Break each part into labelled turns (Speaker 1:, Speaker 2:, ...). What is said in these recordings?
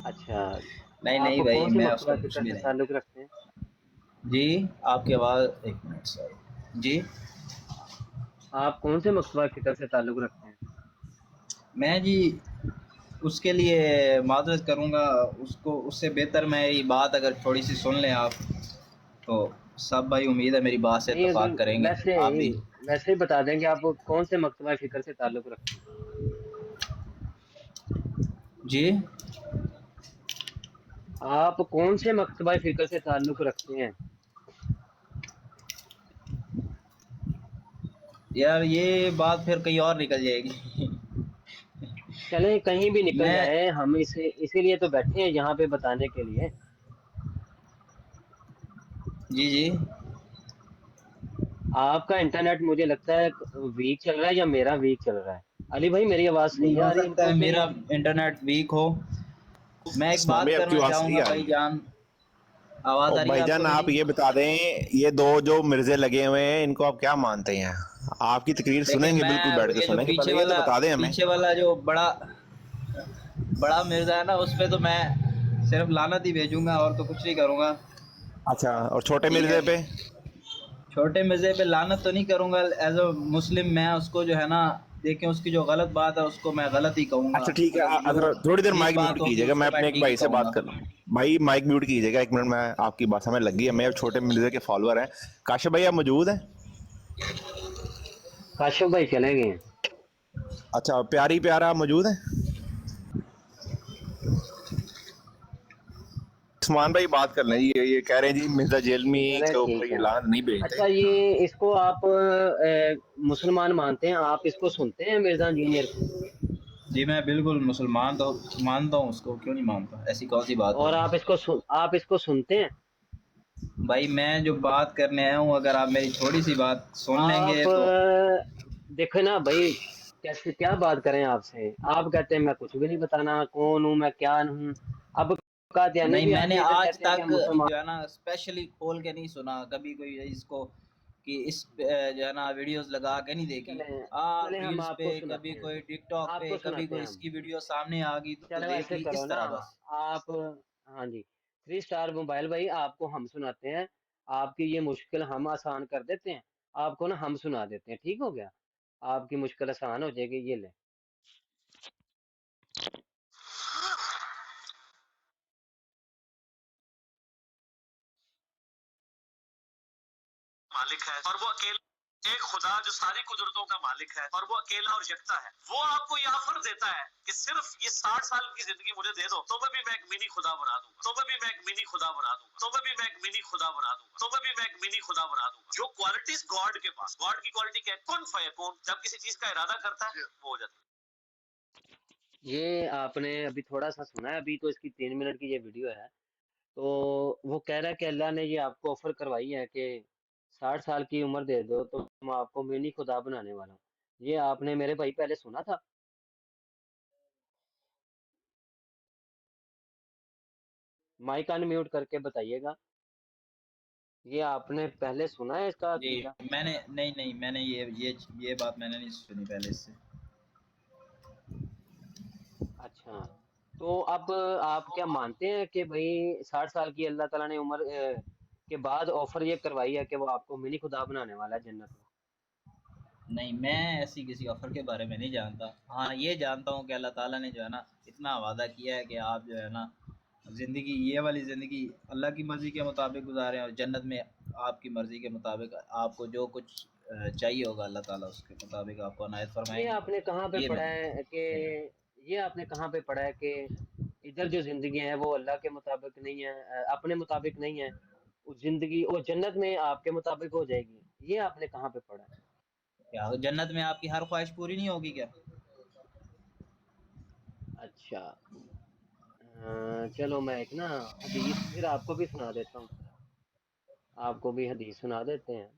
Speaker 1: اچھا،
Speaker 2: نہیں
Speaker 1: آپ
Speaker 2: نہیں بھائی،
Speaker 1: کون سے
Speaker 2: میں اس کا
Speaker 1: مکتبہ
Speaker 2: کچھ
Speaker 1: فکر
Speaker 2: بھی
Speaker 1: سے
Speaker 2: نہیں.
Speaker 1: تعلق رکھتے ہیں؟
Speaker 2: جی آپ کی آواز ایک منٹ سوری. جی
Speaker 1: آپ کون سے مکتبہ فکر سے تعلق رکھتے ہیں؟
Speaker 2: میں جی اس کے لیے معذرت کروں گا. اس سے بہتر میں یہ بات اگر تھوڑی سی سن لیں آپ تو سب بھائی امید ہے میری بات سے
Speaker 1: نہیں، اگر
Speaker 2: اتفاق کریں گے
Speaker 1: ویسے
Speaker 2: آپ بھی.
Speaker 1: ویسے ہی بتا دیں کہ آپ کون سے مکتبہ فکر سے تعلق رکھتے ہیں؟
Speaker 2: جی
Speaker 1: آپ کون سے مکتبہ فکر سے تعلق رکھتے ہیں؟
Speaker 2: یار یہ بات پھر کہیں اور نکل جائے گی.
Speaker 1: چلیں کہیں بھی نکل
Speaker 2: میں
Speaker 1: جائے، ہم اسی لیے تو بیٹھے ہیں یہاں پہ بتانے کے لیے.
Speaker 2: جی جی
Speaker 1: آپ کا انٹرنیٹ مجھے لگتا ہے ویک چل رہا ہے، یا میرا ویک چل رہا ہے؟ علی بھائی میری آواز
Speaker 2: نہیں
Speaker 1: صحیح
Speaker 2: ہو
Speaker 1: آ رہی ہے ان
Speaker 2: سکتا
Speaker 1: کو
Speaker 2: ہے
Speaker 1: کہ
Speaker 2: میرا
Speaker 1: نہیں؟
Speaker 2: انٹرنیٹ ویک ہو. میں ایک
Speaker 3: اسلام
Speaker 2: بات
Speaker 3: بھائی آپ کی
Speaker 2: کرنا
Speaker 3: آواز
Speaker 2: چاہوں گا
Speaker 3: صحیح آ رہی
Speaker 2: بھائی
Speaker 3: ہے.
Speaker 2: جان. آواز
Speaker 3: اور
Speaker 2: آ رہی ہے
Speaker 3: بھائی
Speaker 2: آپ کو
Speaker 3: جان
Speaker 2: میری؟
Speaker 3: آپ یہ بتا دیں، یہ دو جو مرزے لگے ہوئے ہیں ان کو آپ کیا مانتے ہیں؟ آپ کی تقریر
Speaker 2: دیکھیں
Speaker 3: سنیں گے،
Speaker 2: میں
Speaker 3: بالکل بیٹھ کے
Speaker 2: یہ جو
Speaker 3: سنیں گے، پہلے یہ تو بتا دیں ہمیں.
Speaker 2: پیچھے والا جو بڑا مرزا ہے نا، اس پہ تو میں صرف لعنت ہی بھیجوں گا اور تو کچھ نہیں کروں گا.
Speaker 3: اچھا، اور چھوٹے
Speaker 2: ٹھیک ہے،
Speaker 3: مرزے پہ؟
Speaker 2: چھوٹے مرزے پہ لعنت تو نہیں کروں گا. ایز اے مسلم میں اس کو جو ہے نا، دیکھیں اس کی جو غلط بات ہے اس کو میں غلط ہی کہوں گا.
Speaker 3: اچھا ٹھیک ہے،
Speaker 2: اگر جو
Speaker 3: اگر تھوڑی دیر
Speaker 2: ٹھیک
Speaker 3: مائک میوٹ
Speaker 2: بات ہوگی
Speaker 3: کیجیے گا،
Speaker 2: اس
Speaker 3: میں
Speaker 2: کو
Speaker 3: اپنے ایک
Speaker 2: ٹھیک ہی
Speaker 3: بھائی سے
Speaker 2: کہوں
Speaker 3: بات
Speaker 2: گا.
Speaker 3: کر لوں. بھائی مائک میوٹ کیجیے گا ایک منٹ، میں آپ کی بات ہمیں لگی ہے، میں چھوٹے مرزے کے فالوور ہیں. کاشف بھائی آپ موجود ہیں؟
Speaker 1: کاشف بھائی چلے گئے ہیں.
Speaker 3: اچھا، پیارا آپ موجود ہیں؟ عثمان بھائی بات کر لیں. یہ کہہ رہے ہیں جی مرزا جیلمی
Speaker 1: چلیں
Speaker 3: کے اوپر
Speaker 1: ٹھیک
Speaker 3: یہ
Speaker 1: ہے.
Speaker 3: لعنت نہیں بھیجتے.
Speaker 1: اچھا، یہ اس کو آپ مسلمان مانتے ہیں؟ آپ اس کو سنتے ہیں مرزا انجینئر کو؟
Speaker 2: جی میں بالکل مسلمان تو مانتا ہوں اس کو، کیوں نہیں مانتا، ایسی کون سی بات
Speaker 1: اور
Speaker 2: ہوئی.
Speaker 1: آپ اس کو سنتے ہیں؟
Speaker 2: بھائی میں جو بات کرنے آیا ہوں، اگر آپ میری تھوڑی سی بات سن لیں گے
Speaker 1: آپ
Speaker 2: تو.
Speaker 1: دیکھیں نا بھائی، کیسے کیا بات کریں آپ سے؟ آپ کہتے ہیں میں کچھ بھی نہیں بتانا کون ہوں میں کیا ہوں. اب قادیانی
Speaker 2: نہیں
Speaker 1: بھی
Speaker 2: میں نے
Speaker 1: آتے ہیں ادھر
Speaker 2: آج
Speaker 1: کہتے ہیں کہ
Speaker 2: تک
Speaker 1: ہم مسلمان.
Speaker 2: جو ہے نا اسپیشلی کھول کے نہیں سنا کبھی کوئی اس کو، کہ اس جو ہے نا ویڈیوز لگا کے نہیں دیکھی.
Speaker 1: چلیں
Speaker 2: آپ
Speaker 1: چلیں ہم
Speaker 2: ریلز
Speaker 1: آپ
Speaker 2: پہ،
Speaker 1: کو
Speaker 2: کبھی
Speaker 1: سناتے ہیں.
Speaker 2: کوئی ٹک ٹاک
Speaker 1: آپ
Speaker 2: پہ،
Speaker 1: کو
Speaker 2: کبھی
Speaker 1: سناتے
Speaker 2: کوئی
Speaker 1: ہیں
Speaker 2: اس
Speaker 1: ہم.
Speaker 2: کی ویڈیو سامنے آ گئی تو
Speaker 1: چلو
Speaker 2: دیکھ
Speaker 1: ایسے
Speaker 2: لی،
Speaker 1: کرو
Speaker 2: اس
Speaker 1: نا،
Speaker 2: طرح بس.
Speaker 1: آپ ہاں جی، 3 اسٹار موبائل بھائی آپ کو ہم سناتے ہیں. آپ کی یہ مشکل ہم آسان کر دیتے ہیں. آپ کو نا ہم سنا دیتے ہیں، ٹھیک ہو گیا؟ آپ کی مشکل آسان ہو جائے گی. یہ لیں.
Speaker 3: مالک ہے اور وہ اکیلا، ایک خدا جو ساری قدرتوں کا مالک ہے اور وہ اکیلا اور یکتا ہے. وہ آپ کو یہ آفر دیتا ہے کہ صرف یہ 60 سال کی زندگی مجھے دے دو تو میں بھی ایک منی خدا بنا دوں گا، تو میں بھی ایک منی خدا بنا دوں گا، تو میں بھی ایک منی خدا بنا دوں گا، تو میں بھی ایک منی خدا بنا دوں گا. جو کوالٹیز گاڈ کے پاس، گاڈ کی کوالٹی کیا ہے؟ کن فیکون. جب کسی چیز کا ارادہ کرتا ہے وہ ہو جاتا ہے.
Speaker 1: یہ آپ نے ابھی تھوڑا سا سنا ہے، ابھی تو اس کی 3 منٹ کی یہ ویڈیو ہے. تو وہ کہہ رہا ہے کہ اللہ نے یہ آپ کو آفر کروائی ہے کہ 60 سال کی عمر دے دو تو میں آپ کو منی خدا بنانے والا ہوں. یہ آپ نے میرے بھائی پہلے سنا تھا؟ مائک ان میوٹ کر کے بتائیے گا. یہ آپ نے پہلے سنا ہے اس کا
Speaker 2: جی
Speaker 1: عقیدہ؟
Speaker 2: میں نے نہیں میں نے یہ بات میں نے نہیں سنی پہلے اس سے.
Speaker 1: اچھا، تو اب آپ کیا مانتے ہیں کہ بھئی 60 سال کی اللہ تعالیٰ نے عمر کے بعد آفر یہ کروائی ہے کہ وہ آپ کو منی خدا بنانے والا ہے جنت میں؟
Speaker 2: نہیں میں ایسی کسی آفر کے بارے میں نہیں جانتا. ہاں یہ جانتا ہوں کہ اللہ تعالیٰ نے جو ہے نا اتنا وعدہ کیا ہے کہ آپ جو ہے نا زندگی، یہ والی زندگی اللہ کی مرضی کے مطابق گزاریں، اور جنت میں آپ کی مرضی کے مطابق آپ کو جو کچھ چاہیے ہوگا اللہ تعالیٰ اس کے مطابق آپ کو عنایت فرمائیں
Speaker 1: یہ
Speaker 2: گے.
Speaker 1: آپ نے کہاں پہ
Speaker 2: یہ میں
Speaker 1: پڑھا ہے کہ یہ آپ نے کہاں پہ پڑھا ہے کہ ادھر جو زندگی ہے وہ اللہ کے مطابق نہیں ہے، اپنے مطابق نہیں ہے؟ وہ زندگی وہ جنت میں آپ کے مطابق ہو جائے گی. یہ آپ نے کہاں پہ پڑھا ہے؟
Speaker 2: کیا جنت میں آپ کی ہر خواہش پوری نہیں ہوگی کیا؟
Speaker 1: اچھا، چلو میں ایک نا حدیث پھر آپ کو بھی سنا دیتا ہوں. آپ کو بھی حدیث سنا دیتے ہیں.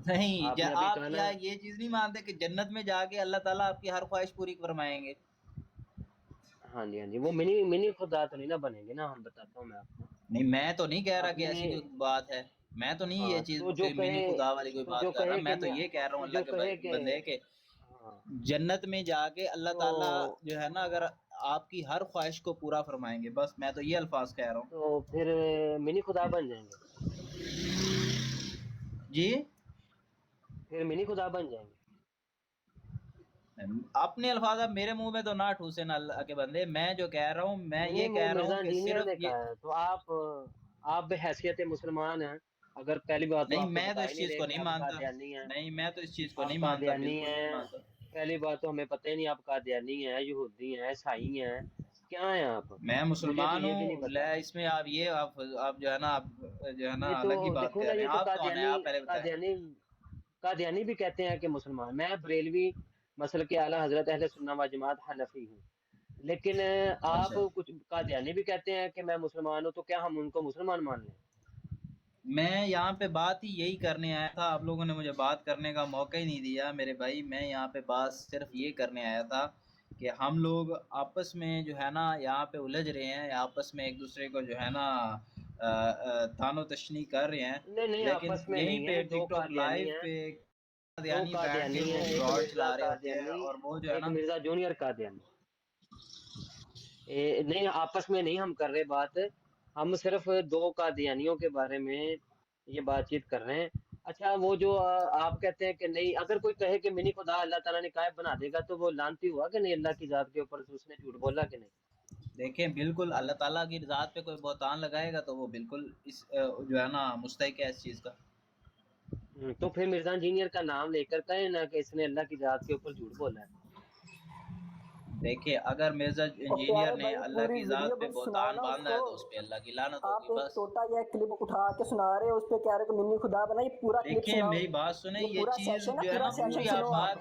Speaker 2: نہیں
Speaker 1: آپ نے ابھی
Speaker 2: آپ
Speaker 1: کہا نا.
Speaker 2: کیا یہ چیز نہیں مانتے کہ جنت میں جا کے اللہ تعالیٰ آپ کی ہر خواہش پوری فرمائیں گے؟
Speaker 1: ہاں جی ہاں جی، وہ منی خدا تو نہیں نا بنے گے نا، ہم بتاتا ہوں میں آپ کو.
Speaker 2: نہیں میں تو نہیں کہہ رہا کہ
Speaker 1: اپنے
Speaker 2: ایسی کوئی بات ہے. میں تو نہیں یہ
Speaker 1: ہاں،
Speaker 2: چیز
Speaker 1: تو جو
Speaker 2: کوئی منی
Speaker 1: کہے
Speaker 2: خدا والی کوئی
Speaker 1: تو جو
Speaker 2: بات کر رہا.
Speaker 1: کہے
Speaker 2: میں
Speaker 1: کہ
Speaker 2: تو یہ کہہ رہا ہوں
Speaker 1: تو
Speaker 2: اللہ
Speaker 1: جو
Speaker 2: کے
Speaker 1: کہے کہ
Speaker 2: بندے کہ
Speaker 1: ہاں
Speaker 2: جنت میں جا کے اللہ
Speaker 1: تو
Speaker 2: تعالیٰ جو ہے نا، اگر آپ کی ہر خواہش کو پورا فرمائیں گے، بس میں تو یہ الفاظ کہہ رہا ہوں.
Speaker 1: تو پھر منی خدا بن جائیں گے،
Speaker 2: جی
Speaker 1: پھر منی خدا بن جائیں گے.
Speaker 2: اپنے الفاظ اب میرے منہ میں تو نہ ٹھوسے نہ اللہ کے بندے. میں جو کہہ رہا ہوں میں
Speaker 1: نہیں
Speaker 2: یہ
Speaker 1: نہیں، وہ
Speaker 2: کہہ رہا
Speaker 1: مرزا
Speaker 2: ہوں کہ
Speaker 1: انجینئر
Speaker 2: صرف
Speaker 1: نے
Speaker 2: یہ
Speaker 1: کہا ہے، تو آپ بحیثیت مسلمان ہیں. اگر پہلی بات تو
Speaker 2: نہیں،
Speaker 1: آپ تو
Speaker 2: میں تو
Speaker 1: بتا ہی
Speaker 2: اس
Speaker 1: نہیں
Speaker 2: چیز
Speaker 1: رہے
Speaker 2: کو
Speaker 1: کہ
Speaker 2: نہیں
Speaker 1: آپ
Speaker 2: مانتا.
Speaker 1: قادیانی ہیں.
Speaker 2: نہیں، میں تو اس چیز کو
Speaker 1: آپ
Speaker 2: نہیں مانتا،
Speaker 1: قادیانی
Speaker 2: بالکل بھی نہیں
Speaker 1: ہیں،
Speaker 2: مانتا.
Speaker 1: پہلی بات تو ہمیں پتہ ہی نہیں آپ قادیانی ہیں، یہودی ہیں، عیسائی ہیں، کیا ہیں آپ؟
Speaker 2: میں
Speaker 1: مجھے تو
Speaker 2: مسلمان
Speaker 1: یہ بھی نہیں
Speaker 2: ہوں.
Speaker 1: پتا.
Speaker 2: اس میں آپ یہ آپ جو ہے نا، آپ جو ہے نا
Speaker 1: یہ تو
Speaker 2: الگ ہی بات
Speaker 1: دیکھو
Speaker 2: کر
Speaker 1: نا،
Speaker 2: رہے
Speaker 1: یہ
Speaker 2: ہیں.
Speaker 1: تو
Speaker 2: آپ کون ہیں؟
Speaker 1: قادیانی
Speaker 2: آپ پہلے بتائیں.
Speaker 1: قادیانی قادیانی بھی کہتے ہیں کہ مسلمان. میں بریلوی مسلک اعلی حضرت اہل سنت و جماعت حنفی ہوں، لیکن آپ
Speaker 2: اچھا،
Speaker 1: کچھ قادیانی بھی کہتے ہیں کہ میں مسلمان ہوں، تو کیا ہم ان کو مسلمان مان لیں؟
Speaker 2: میں یہاں پہ بات ہی یہی کرنے آیا تھا. آپ لوگوں نے مجھے بات کرنے کا موقع ہی نہیں دیا میرے بھائی. میں یہاں پہ بات صرف یہ کرنے آیا تھا کہ ہم لوگ آپس میں جو ہے نا یہاں پہ الجھ رہے ہیں، آپس میں ایک دوسرے کو جو ہے نا تان و تشنی کر رہے ہیں.
Speaker 1: نہیں نہیں،
Speaker 2: لیکن
Speaker 1: آپس میں
Speaker 2: یہیں
Speaker 1: نہیں ہے.
Speaker 2: پہ
Speaker 1: دو
Speaker 2: ٹک ٹاک
Speaker 1: قادیانی
Speaker 2: لائیو
Speaker 1: ہیں،
Speaker 2: پہ
Speaker 1: دو
Speaker 2: قادیانی بیٹھ کے
Speaker 1: قادیانی
Speaker 2: وہ
Speaker 1: ہیں، ایک
Speaker 2: فراڈ
Speaker 1: مرزا
Speaker 2: چلا رہے ہوتے ہیں،
Speaker 1: قادیانی،
Speaker 2: اور وہ جو ہے
Speaker 1: ایک
Speaker 2: نا.
Speaker 1: مرزا جونیئر قادیانی. نہیں، آپس میں نہیں ہم کر رہے بات، ہم صرف دو قادیانیوں کے بارے میں یہ بات چیت کر رہے ہیں. اچھا، وہ جو آپ کہتے ہیں کہ نہیں، اگر کوئی کہے کہ منی خدا اللہ تعالیٰ نے قائب بنا دے گا، تو وہ لانتی ہوا کہ نہیں اللہ کی ذات کے اوپر؟ اس نے جھوٹ بولا کہ نہیں؟
Speaker 2: دیکھیں، بالکل اللہ تعالیٰ کی ذات پہ کوئی بہتان لگائے گا تو وہ بالکل اس جو ہے نا مستحق ہے اس چیز کا.
Speaker 1: تو پھر مرزا انجینئر کا نام لے کر کہیں نا کہ اس نے اللہ کی ذات کے اوپر جھوٹ بولا ہے.
Speaker 2: دیکھیں، اگر مرزا
Speaker 4: اور
Speaker 2: انجینئر
Speaker 4: پیارے
Speaker 2: نے
Speaker 4: بھائی
Speaker 2: اللہ
Speaker 4: پوری
Speaker 2: کی
Speaker 4: ویڈیو
Speaker 2: ذات پہ
Speaker 4: بس سناؤ
Speaker 2: بہتان
Speaker 4: نا اس
Speaker 2: باندھا
Speaker 4: کو.
Speaker 2: ہے تو اس پہ اللہ کی لعنت
Speaker 4: آپ
Speaker 2: ہوگی.
Speaker 4: ایک
Speaker 2: بس
Speaker 4: چھوٹا یہ کلپ اٹھا کے سنا رہے ہو، اس پہ کہہ رہے کہ منی خدا بنا. یہ پورا کلپ
Speaker 2: دیکھیں،
Speaker 4: سناؤ.
Speaker 2: میری بات سنیں.
Speaker 4: یہ
Speaker 2: یہ
Speaker 4: پورا
Speaker 2: چیز
Speaker 4: سیشن ہے،
Speaker 2: جو ہے
Speaker 4: پورا
Speaker 2: نا
Speaker 4: سیشن
Speaker 2: پوری آپ
Speaker 4: سنو آپ.
Speaker 2: بات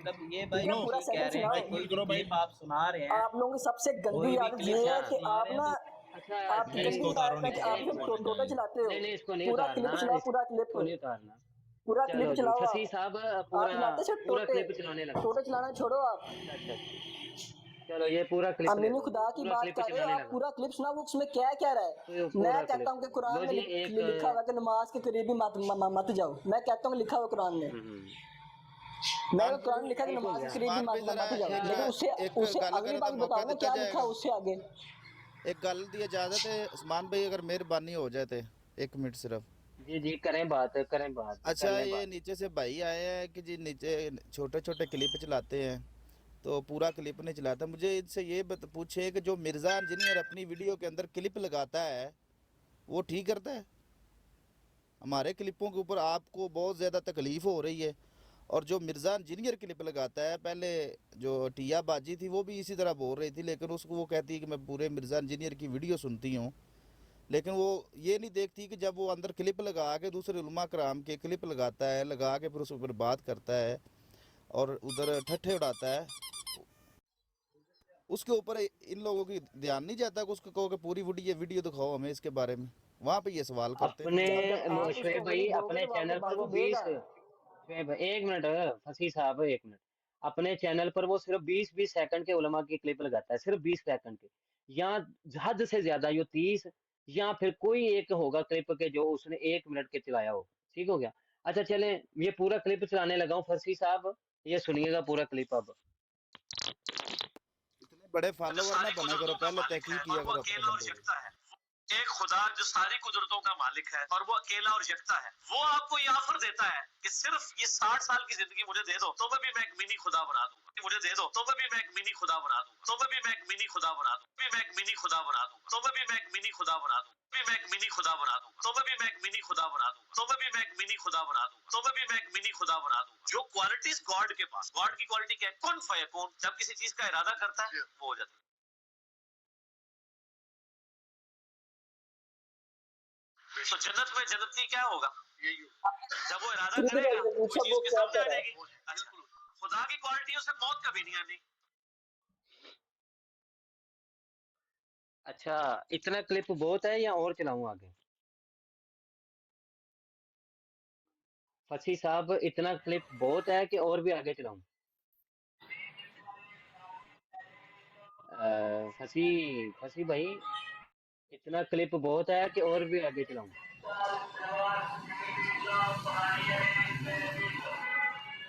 Speaker 2: کب یہ
Speaker 4: ٹھیک
Speaker 2: بھائی
Speaker 4: ہے،
Speaker 2: نہیں
Speaker 4: پورا
Speaker 2: ٹھیک کہہ
Speaker 4: سیشن
Speaker 2: رہے ہیں
Speaker 4: سناؤ.
Speaker 2: کہ کوئی بھی کلپ آپ سنا رہے ہیں،
Speaker 4: آپ لوگوں کی سب سے
Speaker 2: کوئی
Speaker 4: گندی
Speaker 2: بھی
Speaker 4: عادت
Speaker 2: کلپ
Speaker 4: یہ
Speaker 1: اچھا
Speaker 4: ہے
Speaker 2: آپ
Speaker 4: کہ
Speaker 2: سنا
Speaker 4: آپ
Speaker 2: رہے ہیں
Speaker 4: نا،
Speaker 2: تو
Speaker 1: اچھا
Speaker 4: آپ کی
Speaker 2: نہیں، اس
Speaker 4: گندی
Speaker 2: کو اتارو
Speaker 4: عادت ہے کہ
Speaker 2: نیچے.
Speaker 4: آپ
Speaker 1: ایک
Speaker 4: صرف
Speaker 1: منٹ،
Speaker 4: ٹوٹا چلاتے ہو.
Speaker 1: نہیں نہیں، اس کو نہیں
Speaker 4: پورا
Speaker 1: اتارنا،
Speaker 4: کلپ چلاؤ، پورا
Speaker 1: اس
Speaker 4: کلپ،
Speaker 1: کو نہیں اتارنا.
Speaker 4: پورا
Speaker 1: چلو
Speaker 4: کلپ
Speaker 1: جی،
Speaker 4: چلاؤ.
Speaker 1: فصیح صاحب
Speaker 4: آپ
Speaker 1: پورا
Speaker 4: چلاتے صرف
Speaker 1: پورا
Speaker 4: ٹوٹے،
Speaker 1: کلپ چلانے لگا.
Speaker 4: ٹوٹے چلانا چھوڑو آپ.
Speaker 1: اچھا اچھا اچھا، چلو یہ پورا کلپ
Speaker 4: آپ
Speaker 1: لے
Speaker 4: منی
Speaker 1: لو جی،
Speaker 4: خدا کی
Speaker 1: پورا
Speaker 4: بات
Speaker 1: کلپ
Speaker 4: کر رہے ہو،
Speaker 1: چلانے
Speaker 4: آپ
Speaker 1: لگا.
Speaker 4: پورا کلپ سناؤ. اس میں کیا کہہ رہا
Speaker 1: تو یہ
Speaker 4: ہے؟ میں
Speaker 1: پورا
Speaker 4: کہتا ہوں
Speaker 1: کلپ
Speaker 4: کہ
Speaker 1: لو
Speaker 4: قرآن میں
Speaker 1: جی. ایک
Speaker 4: لکھا ہوا ہے کہ نماز کے قریب بھی مت جاؤ. میں کہتا ہوں کہ لکھا ہوا قرآن میں.
Speaker 1: ہوں،
Speaker 4: میں قرآن میں لکھا ہے کہ
Speaker 1: ٹھیک ہو
Speaker 4: نماز کے
Speaker 1: گیا.
Speaker 4: قریب بھی
Speaker 5: عثمان بھائی ذرا
Speaker 4: مت جاؤ.
Speaker 5: ایک
Speaker 4: لیکن
Speaker 5: ایک
Speaker 4: اسے
Speaker 5: گل
Speaker 4: اگلی
Speaker 5: کرنے
Speaker 4: بات
Speaker 5: دا موقع
Speaker 4: بتاؤ نا
Speaker 5: دتا
Speaker 4: کیا
Speaker 5: جائے
Speaker 4: لکھا
Speaker 5: گا.
Speaker 4: اس سے آگے.
Speaker 5: ایک گل دی اجازت ہے عثمان بھائی، اگر مہربانی ہو جائے تو 1 منٹ صرف.
Speaker 1: جی جی، کریں بات، کریں بات، کر
Speaker 5: اچھا،
Speaker 1: لیں
Speaker 5: یہ
Speaker 1: بات.
Speaker 5: نیچے سے بھائی آئے ہیں کہ جی نیچے چھوٹے چھوٹے کلپ چلاتے ہیں تو پورا کلپ نہیں چلاتا. مجھے ان سے یہ پوچھے کہ جو مرزا انجینئر اپنی ویڈیو کے اندر کلپ لگاتا ہے وہ ٹھیک کرتا ہے؟ ہمارے کلپوں کے اوپر آپ کو بہت زیادہ تکلیف ہو رہی ہے، اور جو مرزا انجینئر کلپ لگاتا ہے، پہلے جو ٹیا باجی تھی وہ بھی اسی طرح بول رہی تھی، لیکن اس کو وہ کہتی ہے کہ میں پورے مرزا انجینئر کی ویڈیو سنتی ہوں، لیکن وہ یہ نہیں دیکھتی کہ جب وہ اندر کلپ لگا کے دوسرے علماء کرام کے کلپ لگاتا ہے، لگا کے پھر اس اوپر بات کرتا ہے اور ادھر ٹھٹھے اڑاتا ہے، اس کے اوپر ان لوگوں کی دھیان نہیں جاتا کہ اس کو کہو کہ پوری ویڈیو دکھاؤ ہمیں اس کے بارے میں. وہاں پہ یہ سوال کرتے ہیں.
Speaker 1: اپنے
Speaker 4: جب آپ اس
Speaker 1: شعیب
Speaker 4: کو غلط
Speaker 1: بھائی
Speaker 4: دو گے
Speaker 1: اپنے
Speaker 4: تو وہ آپ کو
Speaker 1: چینل پر وہ
Speaker 4: بازی دے
Speaker 1: 20،
Speaker 4: گا.
Speaker 1: شعیب بھائی ایک منٹ، فصیح صاحب ایک منٹ. اپنے چینل پر وہ صرف 20 سیکنڈ کے علماء کی کلپ لگاتا ہے، صرف 20 سیکنڈ کے، یا حد سے زیادہ یہ 30، یا پھر کوئی ایک ہوگا کلپ کے جو اس نے 1 منٹ کے چلایا ہو. ٹھیک ہو گیا. اچھا چلیں، یہ پورا کلپ چلانے لگا ہوں. فصیح صاحب یہ سنیے گا پورا کلپ اب.
Speaker 5: اتنے بڑے
Speaker 3: جو
Speaker 5: فالوور نہ
Speaker 3: ساری
Speaker 5: بنا کرو،
Speaker 3: قدرتوں کا
Speaker 5: پہلے
Speaker 3: مالک ہے
Speaker 5: تحقیق
Speaker 3: اور
Speaker 5: کیا
Speaker 3: وہ
Speaker 5: کرو اپنے
Speaker 3: اکیلا اور
Speaker 5: بندے کی.
Speaker 3: یکتا ہے. ایک خدا جو ساری قدرتوں کا مالک ہے اور وہ اکیلا اور یکتا ہے، وہ آپ کو یہ آفر دیتا ہے کہ صرف یہ 60 سال کی زندگی مجھے دے دو تو میں بھی ایک منی خدا بنا دوں گا. مجھے دے دو تو میں بھی ایک منی خدا بنا دوں گا. تو میں بھی ایک منی خدا بنا دوں گا. میں ایک منی خدا بنا دوں گا. تو میں بھی ایک منی خدا بنا دوں گا. میں ایک منی خدا بنا دوں گا. تو میں بھی ایک منی خدا بنا دوں گا. تو میں بھی ایک منی خدا بنا دوں گا. تو میں بھی ایک منی خدا بنا دوں گا. جو کوالٹیز گاڈ کے پاس، گاڈ کی کوالٹی کیا ہے؟ کن فیکون. جب کسی چیز کا ارادہ کرتا ہے وہ ہو جاتا ہے. تو جنت میں جنتی کیا ہوگا؟ جب وہ ارادہ کرے گا کوئی چیز کے سامنے آ جائے گی. خدا کی کوالٹیوں سے موت کبھی نہیں آنی.
Speaker 1: اچھا، اتنا کلپ بہت ہے یا اور چلاؤں آگے؟ فصیح صاحب اتنا کلپ بہت ہے کہ اور بھی آگے چلاؤں؟ فصیح بھائی اتنا کلپ بہت ہے کہ اور بھی آگے چلاؤں؟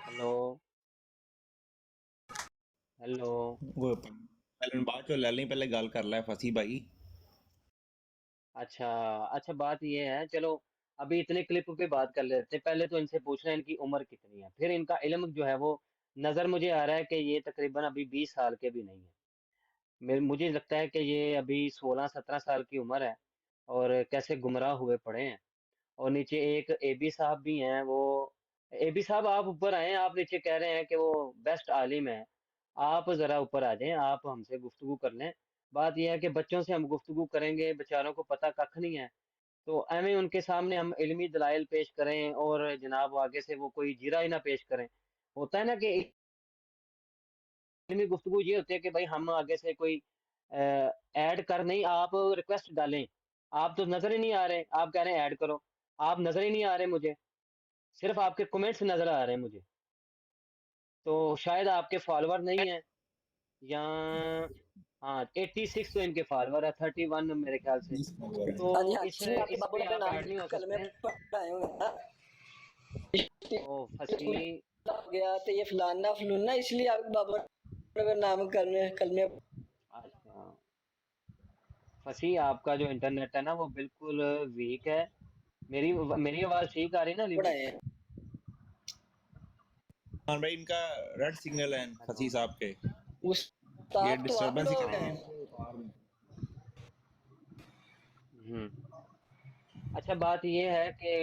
Speaker 1: Hello hello.
Speaker 6: ਬਾਅਦ ਚੋਂ ਲੈ ਲਈ, ਪਹਿਲੇ ਗੱਲ ਕਰ ਲੈ ਫਸੀ ਭਾई।
Speaker 1: अच्छा अच्छा, बात ये है, चलो अभी इतने क्लिप पे बात कर लेते हैं। पहले तो इनसे पूछना है इनकी उम्र कितनी है, फिर इनका इल्म जो है वो, नज़र मुझे आ रहा है कि ये तकरीबन अभी 20 साल के भी नहीं है। मुझे लगता है कि ये अभी 16-17 साल की उम्र है, और कैसे गुमराह हुए पड़े हैं। और नीचे एक एबी साहब भी हैं, वो एबी साहब आप ऊपर आए, आप नीचे कह रहे हैं कि वो बेस्ट आलिम है। आप ज़रा ऊपर आ जाएं, आप हमसे गुफ्तगू कर लें। बात यह है कि बच्चों से हम गुफ्तगू करेंगे, बेचारों को पता कख नहीं है, तो एवें उनके सामने हम इल्मी दलाइल पेश करें और जनाब वो आगे से वो कोई जीरा ही ना पेश करें। होता है ना कि इल्मी गुफ्तगू ये होती है कि भाई हम आगे से कोई ऐड कर नहीं, आप रिक्वेस्ट डालें। आप तो नजर ही नहीं आ रहे, आप कह रहे हैं ऐड करो, आप नजर ही नहीं आ रहे मुझे, सिर्फ आपके कमेंट्स नजर आ रहे हैं मुझे। तो शायद आपके फॉलोअर नहीं है, या हाँ 86 तो इनके फॉलोअर है, 31 मेरे ख्याल से। तो
Speaker 4: हाँ जी हाँ
Speaker 1: इस
Speaker 4: जी, आपके
Speaker 1: इस
Speaker 4: बाबू
Speaker 1: पे
Speaker 4: ने अपने
Speaker 1: आप
Speaker 4: नाम
Speaker 1: ऐड नहीं हो
Speaker 4: कलमे
Speaker 1: सकते।
Speaker 4: पढ़ाए होंगे ना।
Speaker 1: ओ फसी,
Speaker 4: हो गया तो ये फलाना फलूना, इसलिए आपके बाबू ने अपना नाम कलमे कलमे।
Speaker 1: अच्छा फसी, आपका जो इंटरनेट है ना वो बिल्कुल वीक है। मेरी मेरी आवाज ठीक आ रही है ना अली भाई?
Speaker 4: पढ़ाए हैं।
Speaker 6: हाँ भाई, इनका रेड सिग्नल है फसी
Speaker 1: हेलो।
Speaker 6: साहब के, ये
Speaker 4: उस्ताद तो आप
Speaker 6: डिस्टरबेंस ही
Speaker 4: लोग
Speaker 6: करेंगे।
Speaker 4: हैं।
Speaker 1: हम्म। अच्छा बात ये है कि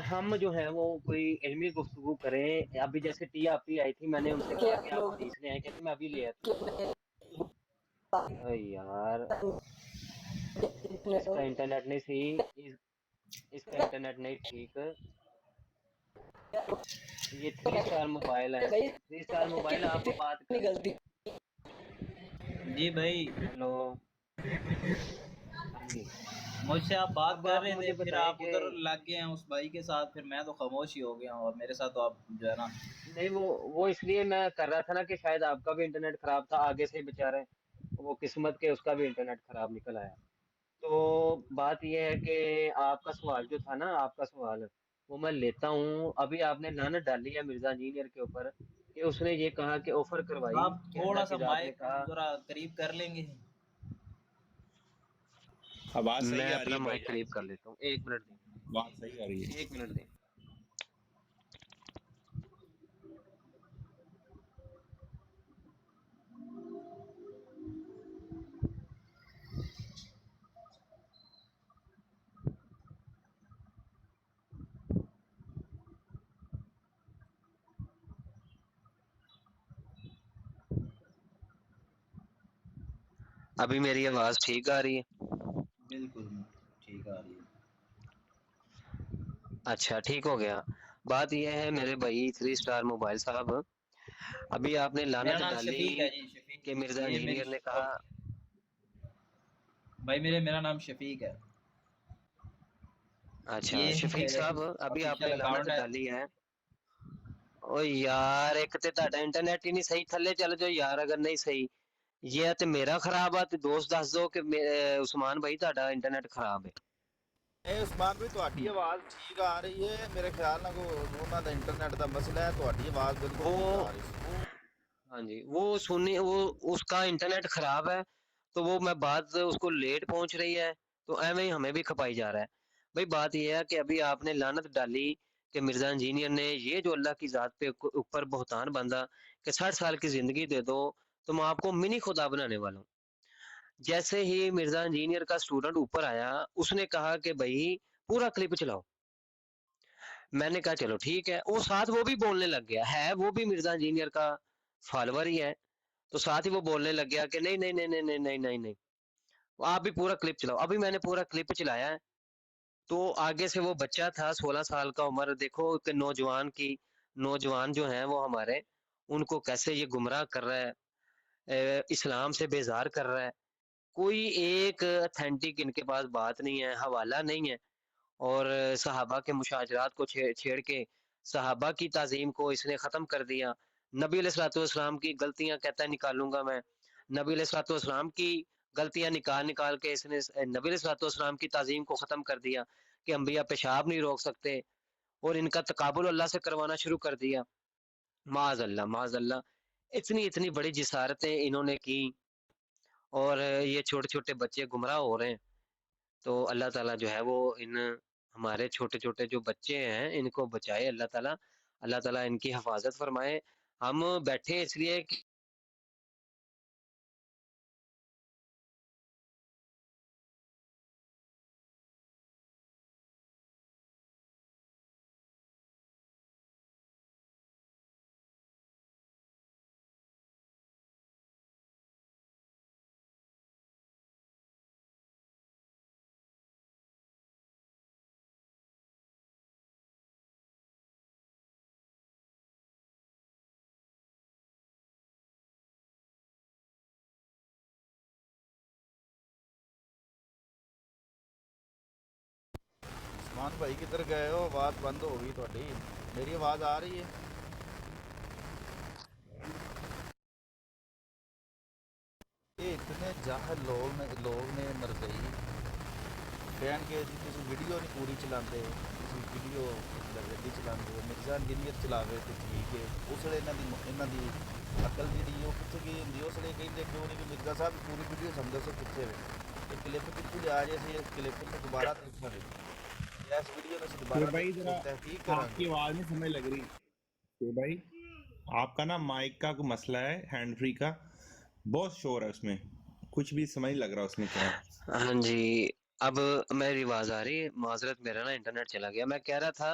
Speaker 1: हम जो है वो कोई इल्मी गुफ्तगू करें। अभी जैसे टी आपी आई थी, मैंने उनसे
Speaker 4: कि
Speaker 1: कहा कि
Speaker 4: आप
Speaker 1: आप
Speaker 4: लोग
Speaker 1: हदीस ले आए, कहते मैं अभी ले
Speaker 4: कि
Speaker 1: आती हूँ।
Speaker 4: अपने
Speaker 1: यार इसका इंटरनेट नहीं सही, इसका इंटरनेट नहीं ठीक। ये 3 स्टार मोबाइल है,
Speaker 4: भाई
Speaker 1: 3 स्टार मोबाइल, आप बात
Speaker 4: कितनी
Speaker 1: करें।
Speaker 4: गलती।
Speaker 2: जी भाई,
Speaker 1: हेलो। हाँ जी।
Speaker 2: मुझसे आप बात
Speaker 1: अब
Speaker 2: कर
Speaker 1: आप
Speaker 2: रहे थे,
Speaker 1: मुझे
Speaker 2: फिर
Speaker 1: बताएं
Speaker 2: आप
Speaker 1: कि
Speaker 2: उधर लग गए हैं उस भाई के साथ, फिर मैं तो खामोश ही हो गया हूँ, और मेरे साथ तो आप जो है ना।
Speaker 1: नहीं, वो इसलिए मैं कर रहा था ना कि शायद आपका भी इंटरनेट खराब था, आगे से बेचारे वो किस्मत के उसका भी इंटरनेट खराब निकल आया। तो बात यह है कि आपका सवाल जो था ना, आपका सवाल वो मैं लेता हूँ। अभी आपने लानत डाली है मिर्जा इंजीनियर के ऊपर कि उसने ये कहा कि ऑफर करवाई
Speaker 2: आप
Speaker 1: कि अल्लाह
Speaker 2: थोड़ा
Speaker 1: की
Speaker 2: सा
Speaker 1: जात ने
Speaker 2: माइक
Speaker 1: कहा।
Speaker 2: जरा करीब कर लेंगे।
Speaker 6: आवाज सही
Speaker 1: मैं
Speaker 6: आ रही
Speaker 1: अपना
Speaker 6: है
Speaker 1: माइक
Speaker 6: भाईजान,
Speaker 1: करीब कर लेता हूँ, 1 मिनट
Speaker 6: आवाज सही आ रही है।
Speaker 1: दें, 1 मिनट दें। अभी मेरी आवाज ठीक आ रही है?
Speaker 2: बिल्कुल ठीक आ रही है।
Speaker 1: अच्छा ठीक हो गया। बात यह है मेरे भाई 3 स्टार मोबाइल साहब, अभी आपने
Speaker 2: मेरा
Speaker 1: लानत
Speaker 2: नाम
Speaker 1: डाली
Speaker 2: शफीक है जी, शफीक।
Speaker 1: कि मिर्जा
Speaker 2: ये मेरी
Speaker 1: इंजीनियर ने कहा।
Speaker 2: भाई मेरा नाम शफीक है।
Speaker 1: अच्छा
Speaker 2: ये
Speaker 1: शफीक
Speaker 2: मेरे
Speaker 1: साहब, अभी आपने
Speaker 2: ऑफिशियल
Speaker 1: लानत
Speaker 2: अकाउंट है।
Speaker 1: डाली है। ओ यार, एक ते ਤੁਹਾਡਾ इंटरनेट ही नहीं सही, थल्ले चल जाओ यार अगर नहीं सही। ये ते मेरा खराब है, ते दोस्त दस दो कि उस्मान भाई ਤੁਹਾਡਾ इंटरनेट खराब है।
Speaker 5: ਇਹ ਉਸਮਾਨ ਵੀ ਤੁਹਾਡੀ ਆਵਾਜ਼ ਠੀਕ ਆ ਰਹੀ ਹੈ, ਮੇਰੇ ਖਿਆਲ ਨਾਲ ਉਹਨਾਂ ਦਾ ਇੰਟਰਨੈਟ ਦਾ ਮਸਲਾ ਹੈ, ਤੁਹਾਡੀ ਆਵਾਜ਼ ਬਿਲਕੁਲ
Speaker 1: वो
Speaker 5: ਠੀਕ ਆ ਰਹੀ ਸੀ।
Speaker 1: हाँ जी, वो सुनिए, वो उसका इंटरनेट खराब है, तो वो मैं बात उसको लेट पहुंच रही है, तो ऐਵੇਂ ही हमें भी खपाई जा रहा है। भाई बात ये है कि अभी आपने लानत डाली कि मिर्जा इंजीनियर ने ये जो अल्लाह की जात पे ऊपर बहतान बांधा कि 60 साल की जिंदगी दे दो तो मैं आपको मिनी खुदा बनाने वाला हूँ। जैसे ही मिर्जा इंजीनियर का स्टूडेंट ऊपर आया, उसने कहा कि भाई पूरा क्लिप चलाओ। मैंने कहा चलो ठीक है, वो साथ वो भी बोलने लग गया है, वो भी मिर्जा इंजीनियर का फॉलोवर ही है, तो साथ ही वो बोलने लग गया कि नहीं नहीं नहीं नहीं नहीं नहीं नहीं नहीं, आप भी पूरा क्लिप चलाओ। अभी मैंने पूरा क्लिप चलाया है, तो आगे से वो बच्चा था 16 साल का उम्र, देखो कि नौजवान जो हैं वो हमारे, उनको कैसे ये गुमराह कर रहा है, इस्लाम से बेजार कर रहा है। कोई एक अथेंटिक इनके पास बात नहीं है, हवाला नहीं है, और सहाबा के मुशाजरात को छेड़ के सहाबा की ताजीम को इसने ख़त्म कर दिया। नबी अलैहिस्सलाम की गलतियां कहता है निकालूंगा मैं, नबी अलैहिस्सलाम की गलतियां निकाल निकाल के इसने नबी अलैहिस्सलाम की ताजीम को ख़त्म कर दिया कि अंबिया पेशाब नहीं रोक सकते, और इनका तकाबुल अल्लाह से करवाना शुरू कर दिया। माज़ अल्लाह माज़ अल्लाह। इतनी इतनी बड़ी जिसारतें इन्होंने की, और ये छोटे छोटे बच्चे गुमराह हो रहे हैं। तो अल्लाह ताला जो है वो इन हमारे छोटे छोटे जो बच्चे हैं इनको बचाए अल्लाह ताला, अल्लाह ताला इनकी हिफाजत फरमाए। हम बैठे इसलिए कि
Speaker 5: उस्मान भाई किधर गए हो? आवाज़ बंद हो गई थोड़ी। मेरी आवाज़ आ रही है? ये इतने जाहल लोग ने मरदई कहन के जी तुम वीडियो नहीं पूरी चलाते, तुम वीडियो गड्डी चलाते, मिर्जा इंजीनियर चलावे तो ठीक है। उस ਵੇਲੇ ਇਹਨਾਂ ਦੀ अकल जी वो कितने गई होंगी? उस ਵੇਲੇ ਕਹਿੰਦੇ क्यों नहीं भी मिर्जा साहब पूरी वीडियो समझो सो कितने वे ये क्लिप कितनी जा रही है? इस क्लिप में दोबारा देखा इस वीडियो में
Speaker 6: तो
Speaker 5: दोबारा
Speaker 6: भाई जरा
Speaker 5: तहकीक
Speaker 6: आपकी
Speaker 5: करांगे।
Speaker 6: आवाज नहीं समझ लग रही। तो भाई आपका ना माइक का कोई मसला है, हैंड फ्री का बहुत शोर है उसमें, कुछ भी समझ नहीं लग रहा उसमें क्या है।
Speaker 1: हाँ जी, अब मेरी आवाज आ रही है? माजरत, मेरा ना इंटरनेट चला गया। मैं कह रहा था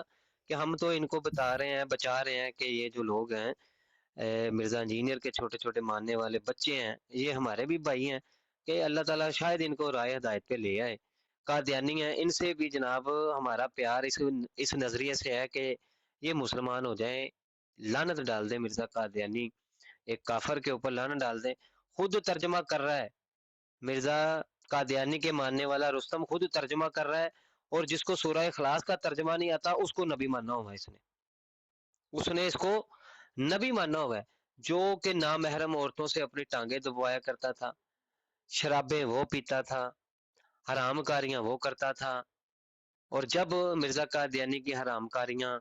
Speaker 1: कि हम तो इनको बता रहे हैं, बचा रहे हैं कि ये जो लोग हैं मिर्जा इंजीनियर के छोटे छोटे मानने वाले बच्चे हैं, ये हमारे भी भाई हैं, कि अल्लाह ताला शायद इनको राह हिदायत पे ले आए। कादियानी हैं, इनसे भी जनाब हमारा प्यार इस नजरिए से है कि ये मुसलमान हो जाएं, लानत डाल दें मिर्जा कादियानी, एक काफर के ऊपर लानत डाल दें। खुद तर्जमा कर रहा है मिर्जा कादियानी के मानने वाला रुस्तम, खुद तर्जमा कर रहा है, और जिसको सूरह इखलास का तर्जमा नहीं आता उसको नबी मानना हुआ इसने, उसने इसको नबी मानना हुआ है। जो कि नामहरम औरतों से अपनी टांगे दबवाया करता था, शराबें वो पीता था, हरामकारियां वो करता था, और जब मिर्जा कादियानी की हरामकारियां,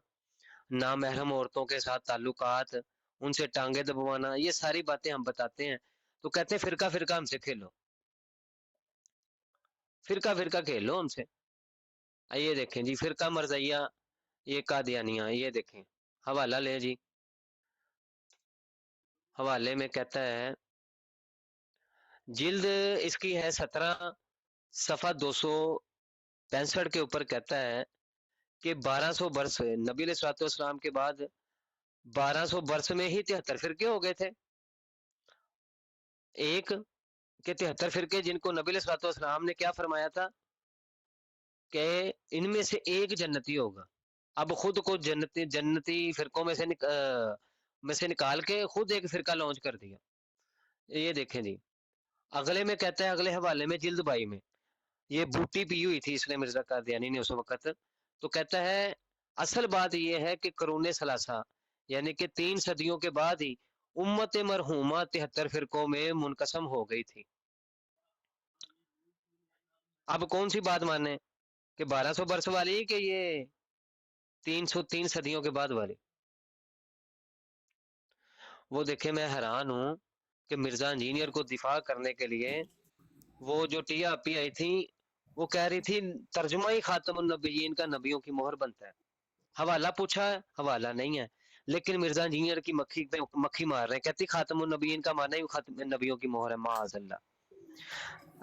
Speaker 1: नामहरम औरतों के साथ ताल्लुकात, उनसे टांगे दबवाना, ये सारी बातें हम बताते हैं, तो कहते हैं फिरका फिरका हमसे खेलो, फिरका फिरका खेलो हमसे। ये देखें जी, फिरका मरज़ैया, ये कादियानियां, ये देखें हवाला ले जी, हवाले में कहता है, जिल्द इसकी है 17, सफ़ा 265 के ऊपर कहता है कि 1200 बरस नबी अलैहिस्सलाम के बाद 1200 बरस में ही 73 फिरके हो गए थे। एक के 73 फिरके, जिनको नबी अलैहिस्सलाम ने क्या फरमाया था कि इनमें से एक जन्नती होगा। अब खुद को जन्नती जन्नती फिरकों में से निकाल के खुद एक फिरका लॉन्च कर दिया। ये देखें जी, अगले में कहता है, अगले हवाले में जिल्द 22 में, ये बूटी पी हुई थी इसने मिर्जा कादियानी ने उस वक्त, तो कहता है असल बात यह है कि करूने सलासा यानी कि 3 सदियों के बाद ही उम्मत मरहूमा 73 फिरकों में मुनकसम हो गई थी। अब कौन सी बात माने कि 1200 बरस वाली कि ये 303 सदियों के बाद वाली? वो देखे, मैं हैरान हूँ कि मिर्जा इंजीनियर को दिफा करने के लिए वो जो टीआरपी आई थी, वो कह रही थी तर्जुमा ही खातमुन नबिय्यीन का नबियों की मोहर बनता है। हवाला पूछा है, हवाला नहीं है, लेकिन मिर्जा इंजीनियर की मक्खी पे मक्खी मार रहे हैं, कहती खातमुन नबिय्यीन का माना ही खातम नबियों की मोहर है, माअज़ल्लाह।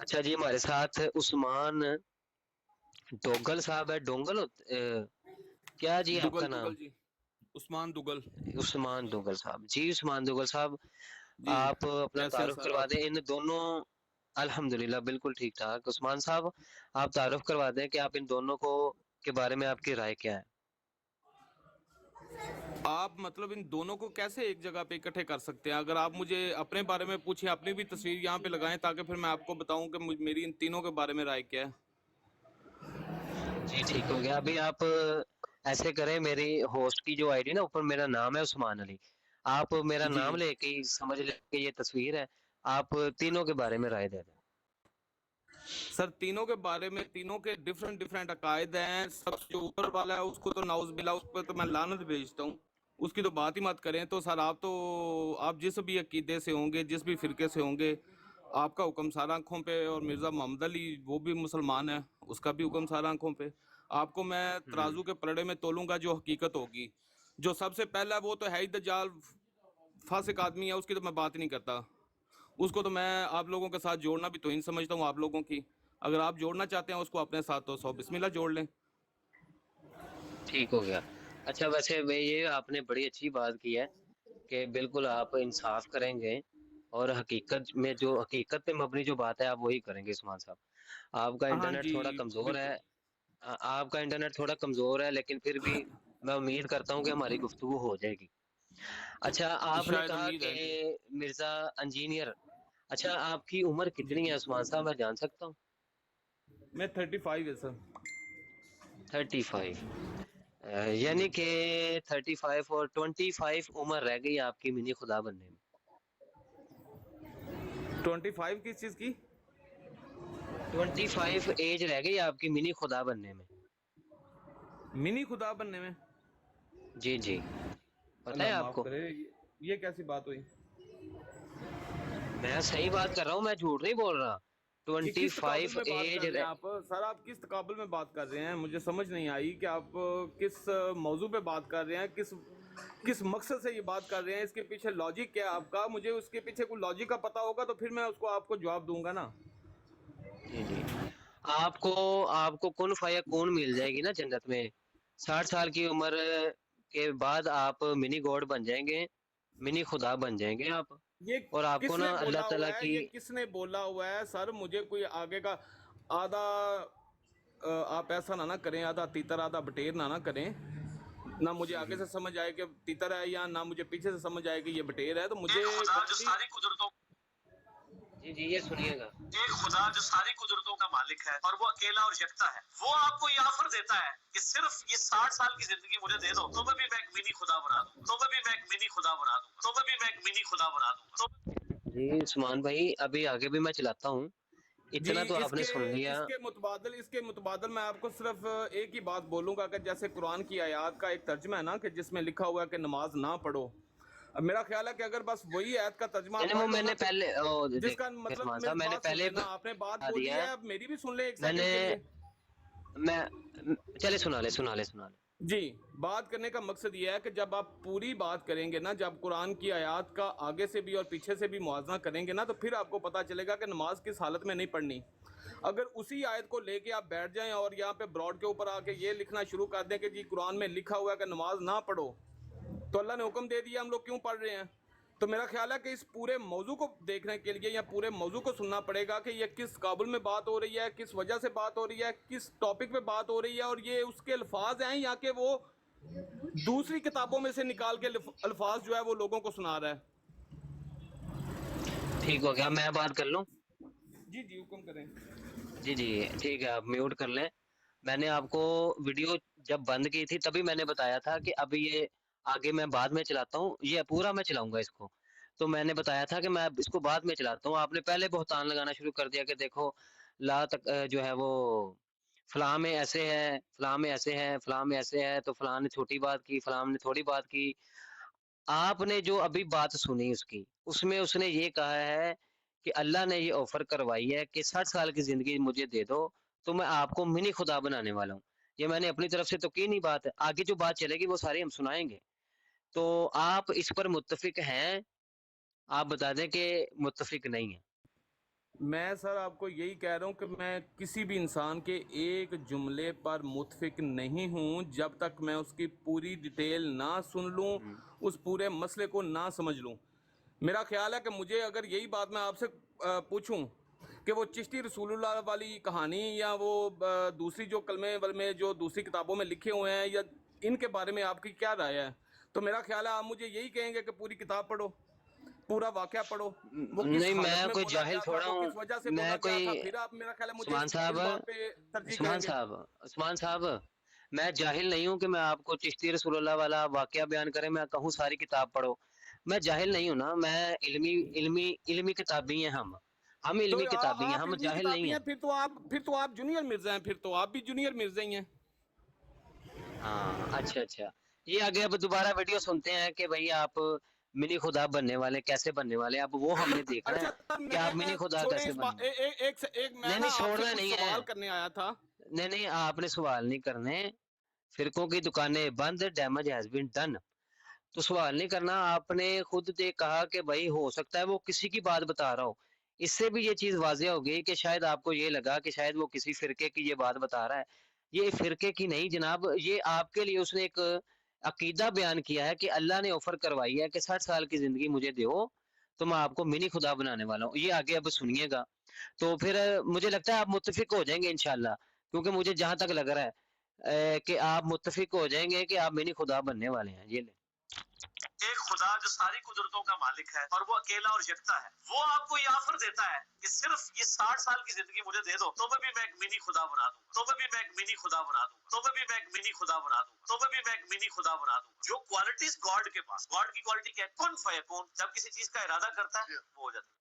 Speaker 1: अच्छा जी, हमारे साथ उस्मान डोगल साहब है, क्या जी आपका
Speaker 7: दुगल
Speaker 1: नाम?
Speaker 7: दुगल जी, उस्मान दुगल
Speaker 1: उस्मान दुगल साहब जी, उस्मान दुगल साहब,
Speaker 7: जी।
Speaker 1: आप अपना
Speaker 7: कैसे हैं
Speaker 1: तारुफ
Speaker 7: सर
Speaker 1: करवा
Speaker 7: आप?
Speaker 1: दें इन दोनों। अल्हम्दुलिल्लाह बिल्कुल ठीक ठाक। उस्मान साहब, आप तारुफ करवा दें कि आप इन दोनों को के बारे में आपकी राय क्या है?
Speaker 7: आप मतलब इन दोनों को कैसे एक जगह पे इकट्ठे कर सकते हैं? अगर आप मुझे अपने बारे में पूछें, अपनी भी तस्वीर यहाँ पे लगाएं, ताकि फिर मैं आपको बताऊं कि मेरी इन तीनों के बारे में राय क्या है।
Speaker 1: जी ठीक हो गया। अभी आप ऐसे करें, मेरी होस्ट की जो आईडी ना, ऊपर मेरा नाम है उस्मान अली, आप मेरा
Speaker 7: जी
Speaker 1: नाम लेके ही समझ लें कि ये तस्वीर है, आप तीनों के बारे में राय दे दें।
Speaker 7: सर, तीनों के बारे में, तीनों के डिफरेंट डिफरेंट अकायद हैं। सबसे जो ऊपर वाला है उसको तो नाउज बिल्ला, उस पर तो मैं लानत भेजता हूँ। उसकी तो बात ही मत करें। तो सर आप जिस भी अकीदे से होंगे, जिस भी फिरके से होंगे, आपका हुक्म सारा आंखों पे। और मिर्ज़ा मोहम्मद अली वो भी मुसलमान है, उसका भी हुक्म सारा आंखों पे। आपको मैं तराजू के पलड़े में तोलूंगा जो हकीकत होगी। जो सबसे पहला वो तो है ही दज्जाल, फासिक आदमी है, उसकी तो मैं बात ही नहीं करता। उसको तो मैं आप लोगों के साथ जोड़ना भी तौहीन समझता हूँ आप लोगों की। अगर आप जोड़ना चाहते हैं उसको अपने साथ तो 100 बिस्मिल्लाह जोड़ लें।
Speaker 1: ठीक हो गया। अच्छा, वैसे ये आपने बड़ी अच्छी बात की है कि बिल्कुल आप इंसाफ करेंगे और हकीकत में जो हकीकत पे मबनी जो बात है आप वही करेंगे उस्मान साहब। आपका
Speaker 7: हाँ
Speaker 1: इंटरनेट
Speaker 7: जी,
Speaker 1: थोड़ा कमजोर है।
Speaker 7: बिल्कुल।
Speaker 1: आपका इंटरनेट थोड़ा कमजोर है, लेकिन फिर भी मैं उम्मीद करता हूँ कि हमारी गुफ्तगू हो जाएगी। अच्छा, आपने
Speaker 7: शायद
Speaker 1: कहा
Speaker 7: उम्मीद है जी।
Speaker 1: कि मिर्जा इंजीनियर। अच्छा, आपकी उम्र
Speaker 7: जी
Speaker 1: कितनी है
Speaker 7: जी,
Speaker 1: उस्मान साहब, मैं जान सकता हूँ?
Speaker 7: मैं 35 है सर।
Speaker 1: 35। यानी कि 35 और 25 उम्र रह गई आपकी मिनी खुदा बनने में।
Speaker 7: 25 किस चीज की?
Speaker 1: 25 एज रह गई आपकी मिनी खुदा बनने में।
Speaker 7: मिनी खुदा बनने में?
Speaker 1: जी जी, पता है
Speaker 7: अल्लाह माफ
Speaker 1: आपको?
Speaker 7: करे, ये कैसी बात हुई?
Speaker 1: मैं सही बात कर रहा हूँ, मैं झूठ नहीं बोल रहा।
Speaker 7: ये किस तकाबुल
Speaker 1: 25
Speaker 7: में बात
Speaker 1: एज
Speaker 7: कर रहे हैं आप सर? आप किस तकाबुल में बात कर रहे हैं? मुझे समझ नहीं आई कि आप किस मौजू पे बात कर रहे हैं, किस किस मकसद से ये बात कर रहे हैं, इसके पीछे लॉजिक क्या है आपका? मुझे उसके पीछे कोई लॉजिक का पता होगा तो फिर मैं उसको आपको जवाब दूंगा ना।
Speaker 1: जी जी, आपको आपको कुन फाया कौन मिल जाएगी ना जन्नत में। 60 साल की उम्र के बाद आप मिनी गॉड बन जाएंगे, मिनी खुदा बन जाएंगे आप।
Speaker 7: ये
Speaker 1: और आपको
Speaker 7: किसने
Speaker 1: ना
Speaker 7: बोला
Speaker 1: अल्लाह
Speaker 7: हुआ
Speaker 1: ताला
Speaker 7: है?
Speaker 1: की।
Speaker 7: ये किसने बोला हुआ है सर? मुझे कोई आगे का आधा आप ऐसा ना करें, आधा तीतर आधा बटेर ना करें। ना मुझे आगे से समझ आए कि तीतर है, या ना मुझे पीछे से समझ आए कि ये बटेर है। तो मुझे
Speaker 3: एक खुदा जो
Speaker 7: काइंडली
Speaker 3: सारी कुदरतों
Speaker 1: जी जी, ये सुनिएगा।
Speaker 3: एक खुदा जो सारी कुदरतों का मालिक है और वो अकेला और यकता है, वो आपको ये ऑफर देता है कि सिर्फ ये 60 साल की जिंदगी मुझे दे दो, तो मैं भी मैं एक मिनी खुदा बना दूंगा, तो मैं भी मैं एक मिनी खुदा बना दूंगा, तो मैं भी मैं एक मिनी खुदा बना दूंगा।
Speaker 1: जी उस्मान भाई, अभी आगे भी मैं चलाता हूँ,
Speaker 7: जी,
Speaker 1: इतना तो आपने
Speaker 7: इसके
Speaker 1: सुन लिया।
Speaker 7: इसके मुतबादल मैं आपको सिर्फ एक ही बात बोलूंगा कि जैसे कुरान की आयत का एक तर्जमा है ना, कि जिसमें लिखा हुआ है कि नमाज ना पढ़ो। अब मेरा ख्याल है कि अगर बस वही आयत का तर्जमा आप
Speaker 1: मैंने वो
Speaker 7: पढ़ लो ना,
Speaker 1: मैंने
Speaker 7: तो
Speaker 1: पहले देख
Speaker 7: जिसका मतलब
Speaker 1: उस्मान साहब,
Speaker 7: मेरी
Speaker 1: मैंने
Speaker 7: बात सुन
Speaker 1: पहले
Speaker 7: लेना। आपने बात
Speaker 1: बता
Speaker 7: बोली
Speaker 1: दिया
Speaker 7: है,
Speaker 1: है।
Speaker 7: अब मेरी भी सुन ले एक
Speaker 1: मैंने
Speaker 7: सेकंड के लिए।
Speaker 1: मैं चले, सुना ले।
Speaker 7: जी, बात करने का मकसद ये है कि जब आप पूरी बात करेंगे ना, जब कुरान की आयत का आगे से भी और पीछे से भी मुआवजा करेंगे ना, तो फिर आपको पता चलेगा कि नमाज किस हालत में नहीं पढ़नी। अगर उसी आयत को लेके आप बैठ जाएं और यहाँ पे ब्रॉड के ऊपर आके ये लिखना शुरू कर दें कि जी कुरान में लिखा हुआ है कि नमाज ना पढ़ो, तो अल्लाह ने हुक्म दे दिया, हम लोग क्यों पढ़ रहे हैं? तो मेरा ख्याल है कि इस पूरे मौजू को देखने के लिए या पूरे मौजू को सुनना पड़ेगा कि ये किस काबुल में बात हो रही है, किस वजह से बात हो रही है, किस टॉपिक पे बात हो रही है, और ये उसके अल्फाज हैं या कि वो दूसरी किताबों में से निकाल के अल्फाज जो है वो लोगों को सुना रहा है।
Speaker 1: ठीक हो गया, मैं बात कर लूं?
Speaker 7: जी जी, हुक्म करें।
Speaker 1: जी जी, ठीक है, आप म्यूट कर लें। मैंने आपको वीडियो जब बंद की थी तभी मैंने बताया था कि अभी ये आगे मैं बाद में चलाता हूँ, ये पूरा मैं चलाऊंगा इसको। तो मैंने बताया था कि मैं इसको बाद में चलाता हूँ। आपने पहले बहुतान लगाना शुरू कर दिया कि देखो ला तक जो है वो फलां में ऐसे है, फलां में ऐसे है, फलां में ऐसे है, तो फलां ने छोटी बात की, फलां ने थोड़ी बात की। आपने जो अभी बात सुनी उसकी, उसमें उसने ये कहा है कि अल्लाह ने ये ऑफर करवाई है कि 60 साल की जिंदगी मुझे दे दो, तो मैं आपको मिनी खुदा बनाने वाला हूँ। ये मैंने अपनी तरफ से तो की नहीं बात। आगे जो बात चलेगी वो सारी हम सुनाएंगे। तो आप इस पर मुत्तफिक हैं? आप बता दें कि मुत्तफिक नहीं है।
Speaker 7: मैं सर आपको यही कह रहा हूँ कि मैं किसी भी इंसान के एक जुमले पर मुतफिक नहीं हूँ जब तक मैं उसकी पूरी डिटेल ना सुन लूँ, उस पूरे मसले को ना समझ लूँ। मेरा ख्याल है कि मुझे अगर यही बात मैं आपसे पूछूं कि वो चिश्ती रसूलुल्लाह वाली कहानी या वो दूसरी जो कलमे में जो दूसरी किताबों में लिखे हुए हैं, या इनके बारे में आपकी क्या राय है, तो मेरा ख्याल है आप मुझे यही कहेंगे कि पूरी किताब पढ़ो, पूरा वाकया पढ़ो, वो किस
Speaker 1: नहीं,
Speaker 7: हालत
Speaker 1: मैं
Speaker 7: में
Speaker 1: कोई
Speaker 7: बोला
Speaker 1: जाहिल
Speaker 7: गया था,
Speaker 1: थोड़ा
Speaker 7: वो
Speaker 1: हूँ।
Speaker 7: किस वजह से बोला
Speaker 1: मैं
Speaker 7: गया था,
Speaker 1: कोई
Speaker 7: फिर आप मेरा ख्याल है मुझे
Speaker 1: उस्मान साहब,
Speaker 7: इस बात पे तरजीह
Speaker 1: उस्मान
Speaker 7: करेंगे।
Speaker 1: साहब, उस्मान साहब, मैं जाहिल नहीं हूँ कि मैं आपको चिश्ती रसूलुल्लाह वाला वाकया बयान करें, मैं कहूँ सारी किताब पढ़ो। मैं जाहिल नहीं हूँ ना, मैं इल्मी इल्मी इल्मी किताबी हैं हम
Speaker 7: तो
Speaker 1: इल्मी किताबी हैं,
Speaker 7: आप
Speaker 1: हम
Speaker 7: इल्मी
Speaker 1: जाहिल नहीं
Speaker 7: किताबी हैं,
Speaker 1: हैं।
Speaker 7: फिर तो आप जूनियर मिर्जा हैं, फिर तो आप भी जूनियर मिर्जा ही हैं।
Speaker 1: हाँ, अच्छा अच्छा, ये आगे अब दोबारा वीडियो सुनते हैं कि भाई आप मिनी खुदा बनने वाले, कैसे बनने वाले, अब वो हमने देखना
Speaker 7: अच्छा
Speaker 1: है
Speaker 7: सर,
Speaker 1: कि आप मिनी
Speaker 7: मैं
Speaker 1: खुदा
Speaker 7: छोड़े
Speaker 1: कैसे
Speaker 7: इस बात,
Speaker 1: बने।
Speaker 7: एक मैं
Speaker 1: नहीं
Speaker 7: ना
Speaker 1: नहीं,
Speaker 7: आपसे
Speaker 1: छोड़ना
Speaker 7: कुछ
Speaker 1: नहीं है,
Speaker 7: सवाल करने आया था।
Speaker 1: नहीं नहीं, आपने सवाल नहीं करने। फिरकों की दुकानें बंद, डैमेज हैज बीन डन, तो सवाल नहीं करना। आपने खुद दे कहा कि भाई हो सकता है वो किसी की बात बता रहा हो, इससे भी ये चीज वाज़ेह हो गई कि शायद आपको ये लगा कि शायद वो किसी फिरके की ये बात बता रहा है। ये फिरके की नहीं जनाब, ये आपके लिए उसने एक अकीदा बयान किया है कि अल्लाह ने ऑफर करवाई है कि 60 साल की जिंदगी मुझे दो तो मैं आपको मिनी खुदा बनाने वाला हूँ। ये आगे अब सुनिएगा, तो फिर मुझे लगता है आप मुत्तफिक हो जाएंगे इंशाल्लाह, क्योंकि मुझे जहां तक लग रहा है कि आप मुत्तफिक हो जाएंगे कि आप मिनी खुदा बनने वाले हैं। ये ले।
Speaker 3: एक खुदा जो सारी कुदरतों का मालिक है और वो अकेला और यकता है, वो आपको ये ऑफर देता है कि सिर्फ ये 60 साल की जिंदगी मुझे दे दो तो मैं भी एक मिनी खुदा बना दूंगा, तो मैं भी एक मिनी खुदा बना दूंगा, तो मैं भी एक मिनी खुदा बना दूंगा, तो मैं भी एक मिनी खुदा बना दूंगा। जो क्वालिटीज गॉड के पास, गॉड की क्वालिटी क्या है? कुन फयकून, जब किसी चीज का इरादा करता है वो हो जाता है।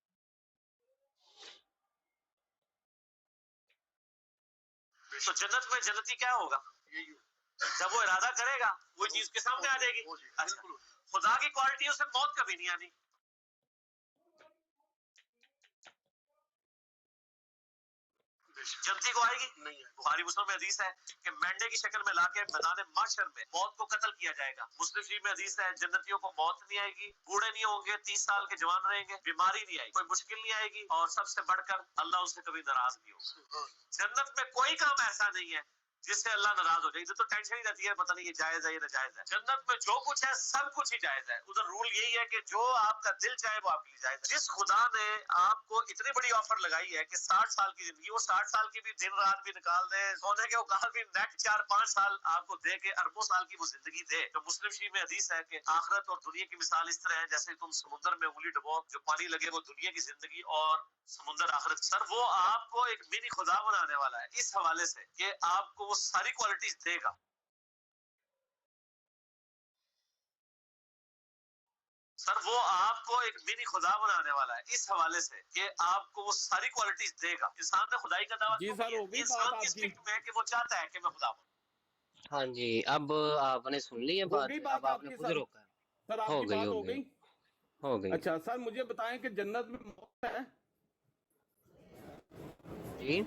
Speaker 3: तो जन्नत में जन्नती क्या होगा? जब वो इरादा करेगा वो चीज के सामने आ जाएगी। अच्छा, खुदा की क्वालिटी उसे मौत कभी नहीं आनी। जन्नती को आएगी नहीं है। बुखारी मुस्लिम में हदीस है कि मेंढे की शक्ल में लाके मैदान माशर में मौत को कत्ल किया जाएगा। मुस्लिम शरीफ में हदीस है जन्नतियों को मौत नहीं आएगी, बूढ़े नहीं होंगे, 30 साल के जवान रहेंगे, बीमारी नहीं आएगी, कोई मुश्किल नहीं आएगी, और सबसे बढ़कर अल्लाह उनसे कभी नाराज नहीं होगा। जन्नत में कोई काम ऐसा नहीं है जिससे अल्लाह नाराज हो जाए। इधर तो टेंशन ही रहती है, पता नहीं ये जायज है ये नाजायज है। जन्नत में जो कुछ है सब कुछ ही जायज है। उधर रूल यही है कि जो आपका दिल चाहे वो आपके लिए जायज है। जिस खुदा ने आपको इतनी बड़ी ऑफर लगाई है कि 60 साल की जिंदगी, वो 60 साल की भी दिन रात भी निकाल दे, सोने के औकात भी नेट 4-5 साल आपको दे के अरबों साल की वो जिंदगी दे। तो मुस्लिम शरीफ में हदीस है कि आखिरत और दुनिया की मिसाल इस तरह है जैसे तुम समुद्र में उंगली डुबो, जो पानी लगे वो दुनिया की जिंदगी और समुद्र आखिरत। सर वो आपको एक मिनी खुदा बनाने वाला है इस हवाले से कि आपको वो सारी क्वालिटीज देगा। सर वो आपको एक मिनी खुदा बनाने वाला है इस हवाले से कि आपको वो सारी क्वालिटीज देगा। इंसान ने खुदाई का दावा
Speaker 7: जी
Speaker 3: क्यों
Speaker 7: सर,
Speaker 3: किया?
Speaker 7: हो गई
Speaker 3: इंसान
Speaker 7: बात
Speaker 3: की
Speaker 7: आपकी,
Speaker 3: स्ट्रिक्ट में है कि वो चाहता है कि मैं खुदा बनूं।
Speaker 1: हाँ जी, अब आपने सुन ली है
Speaker 7: हो
Speaker 1: बात,
Speaker 7: गई
Speaker 1: अब
Speaker 7: बात
Speaker 1: आपने
Speaker 7: आपकी
Speaker 1: खुद
Speaker 7: सर।
Speaker 1: रोका है।
Speaker 7: सर
Speaker 1: हो
Speaker 7: आपकी
Speaker 1: गई
Speaker 7: बात
Speaker 1: हो
Speaker 7: हो
Speaker 1: गई
Speaker 7: गई।
Speaker 1: हो गई।
Speaker 7: अच्छा सर, मुझे बताएं कि जन्नत में मौत है?
Speaker 1: जी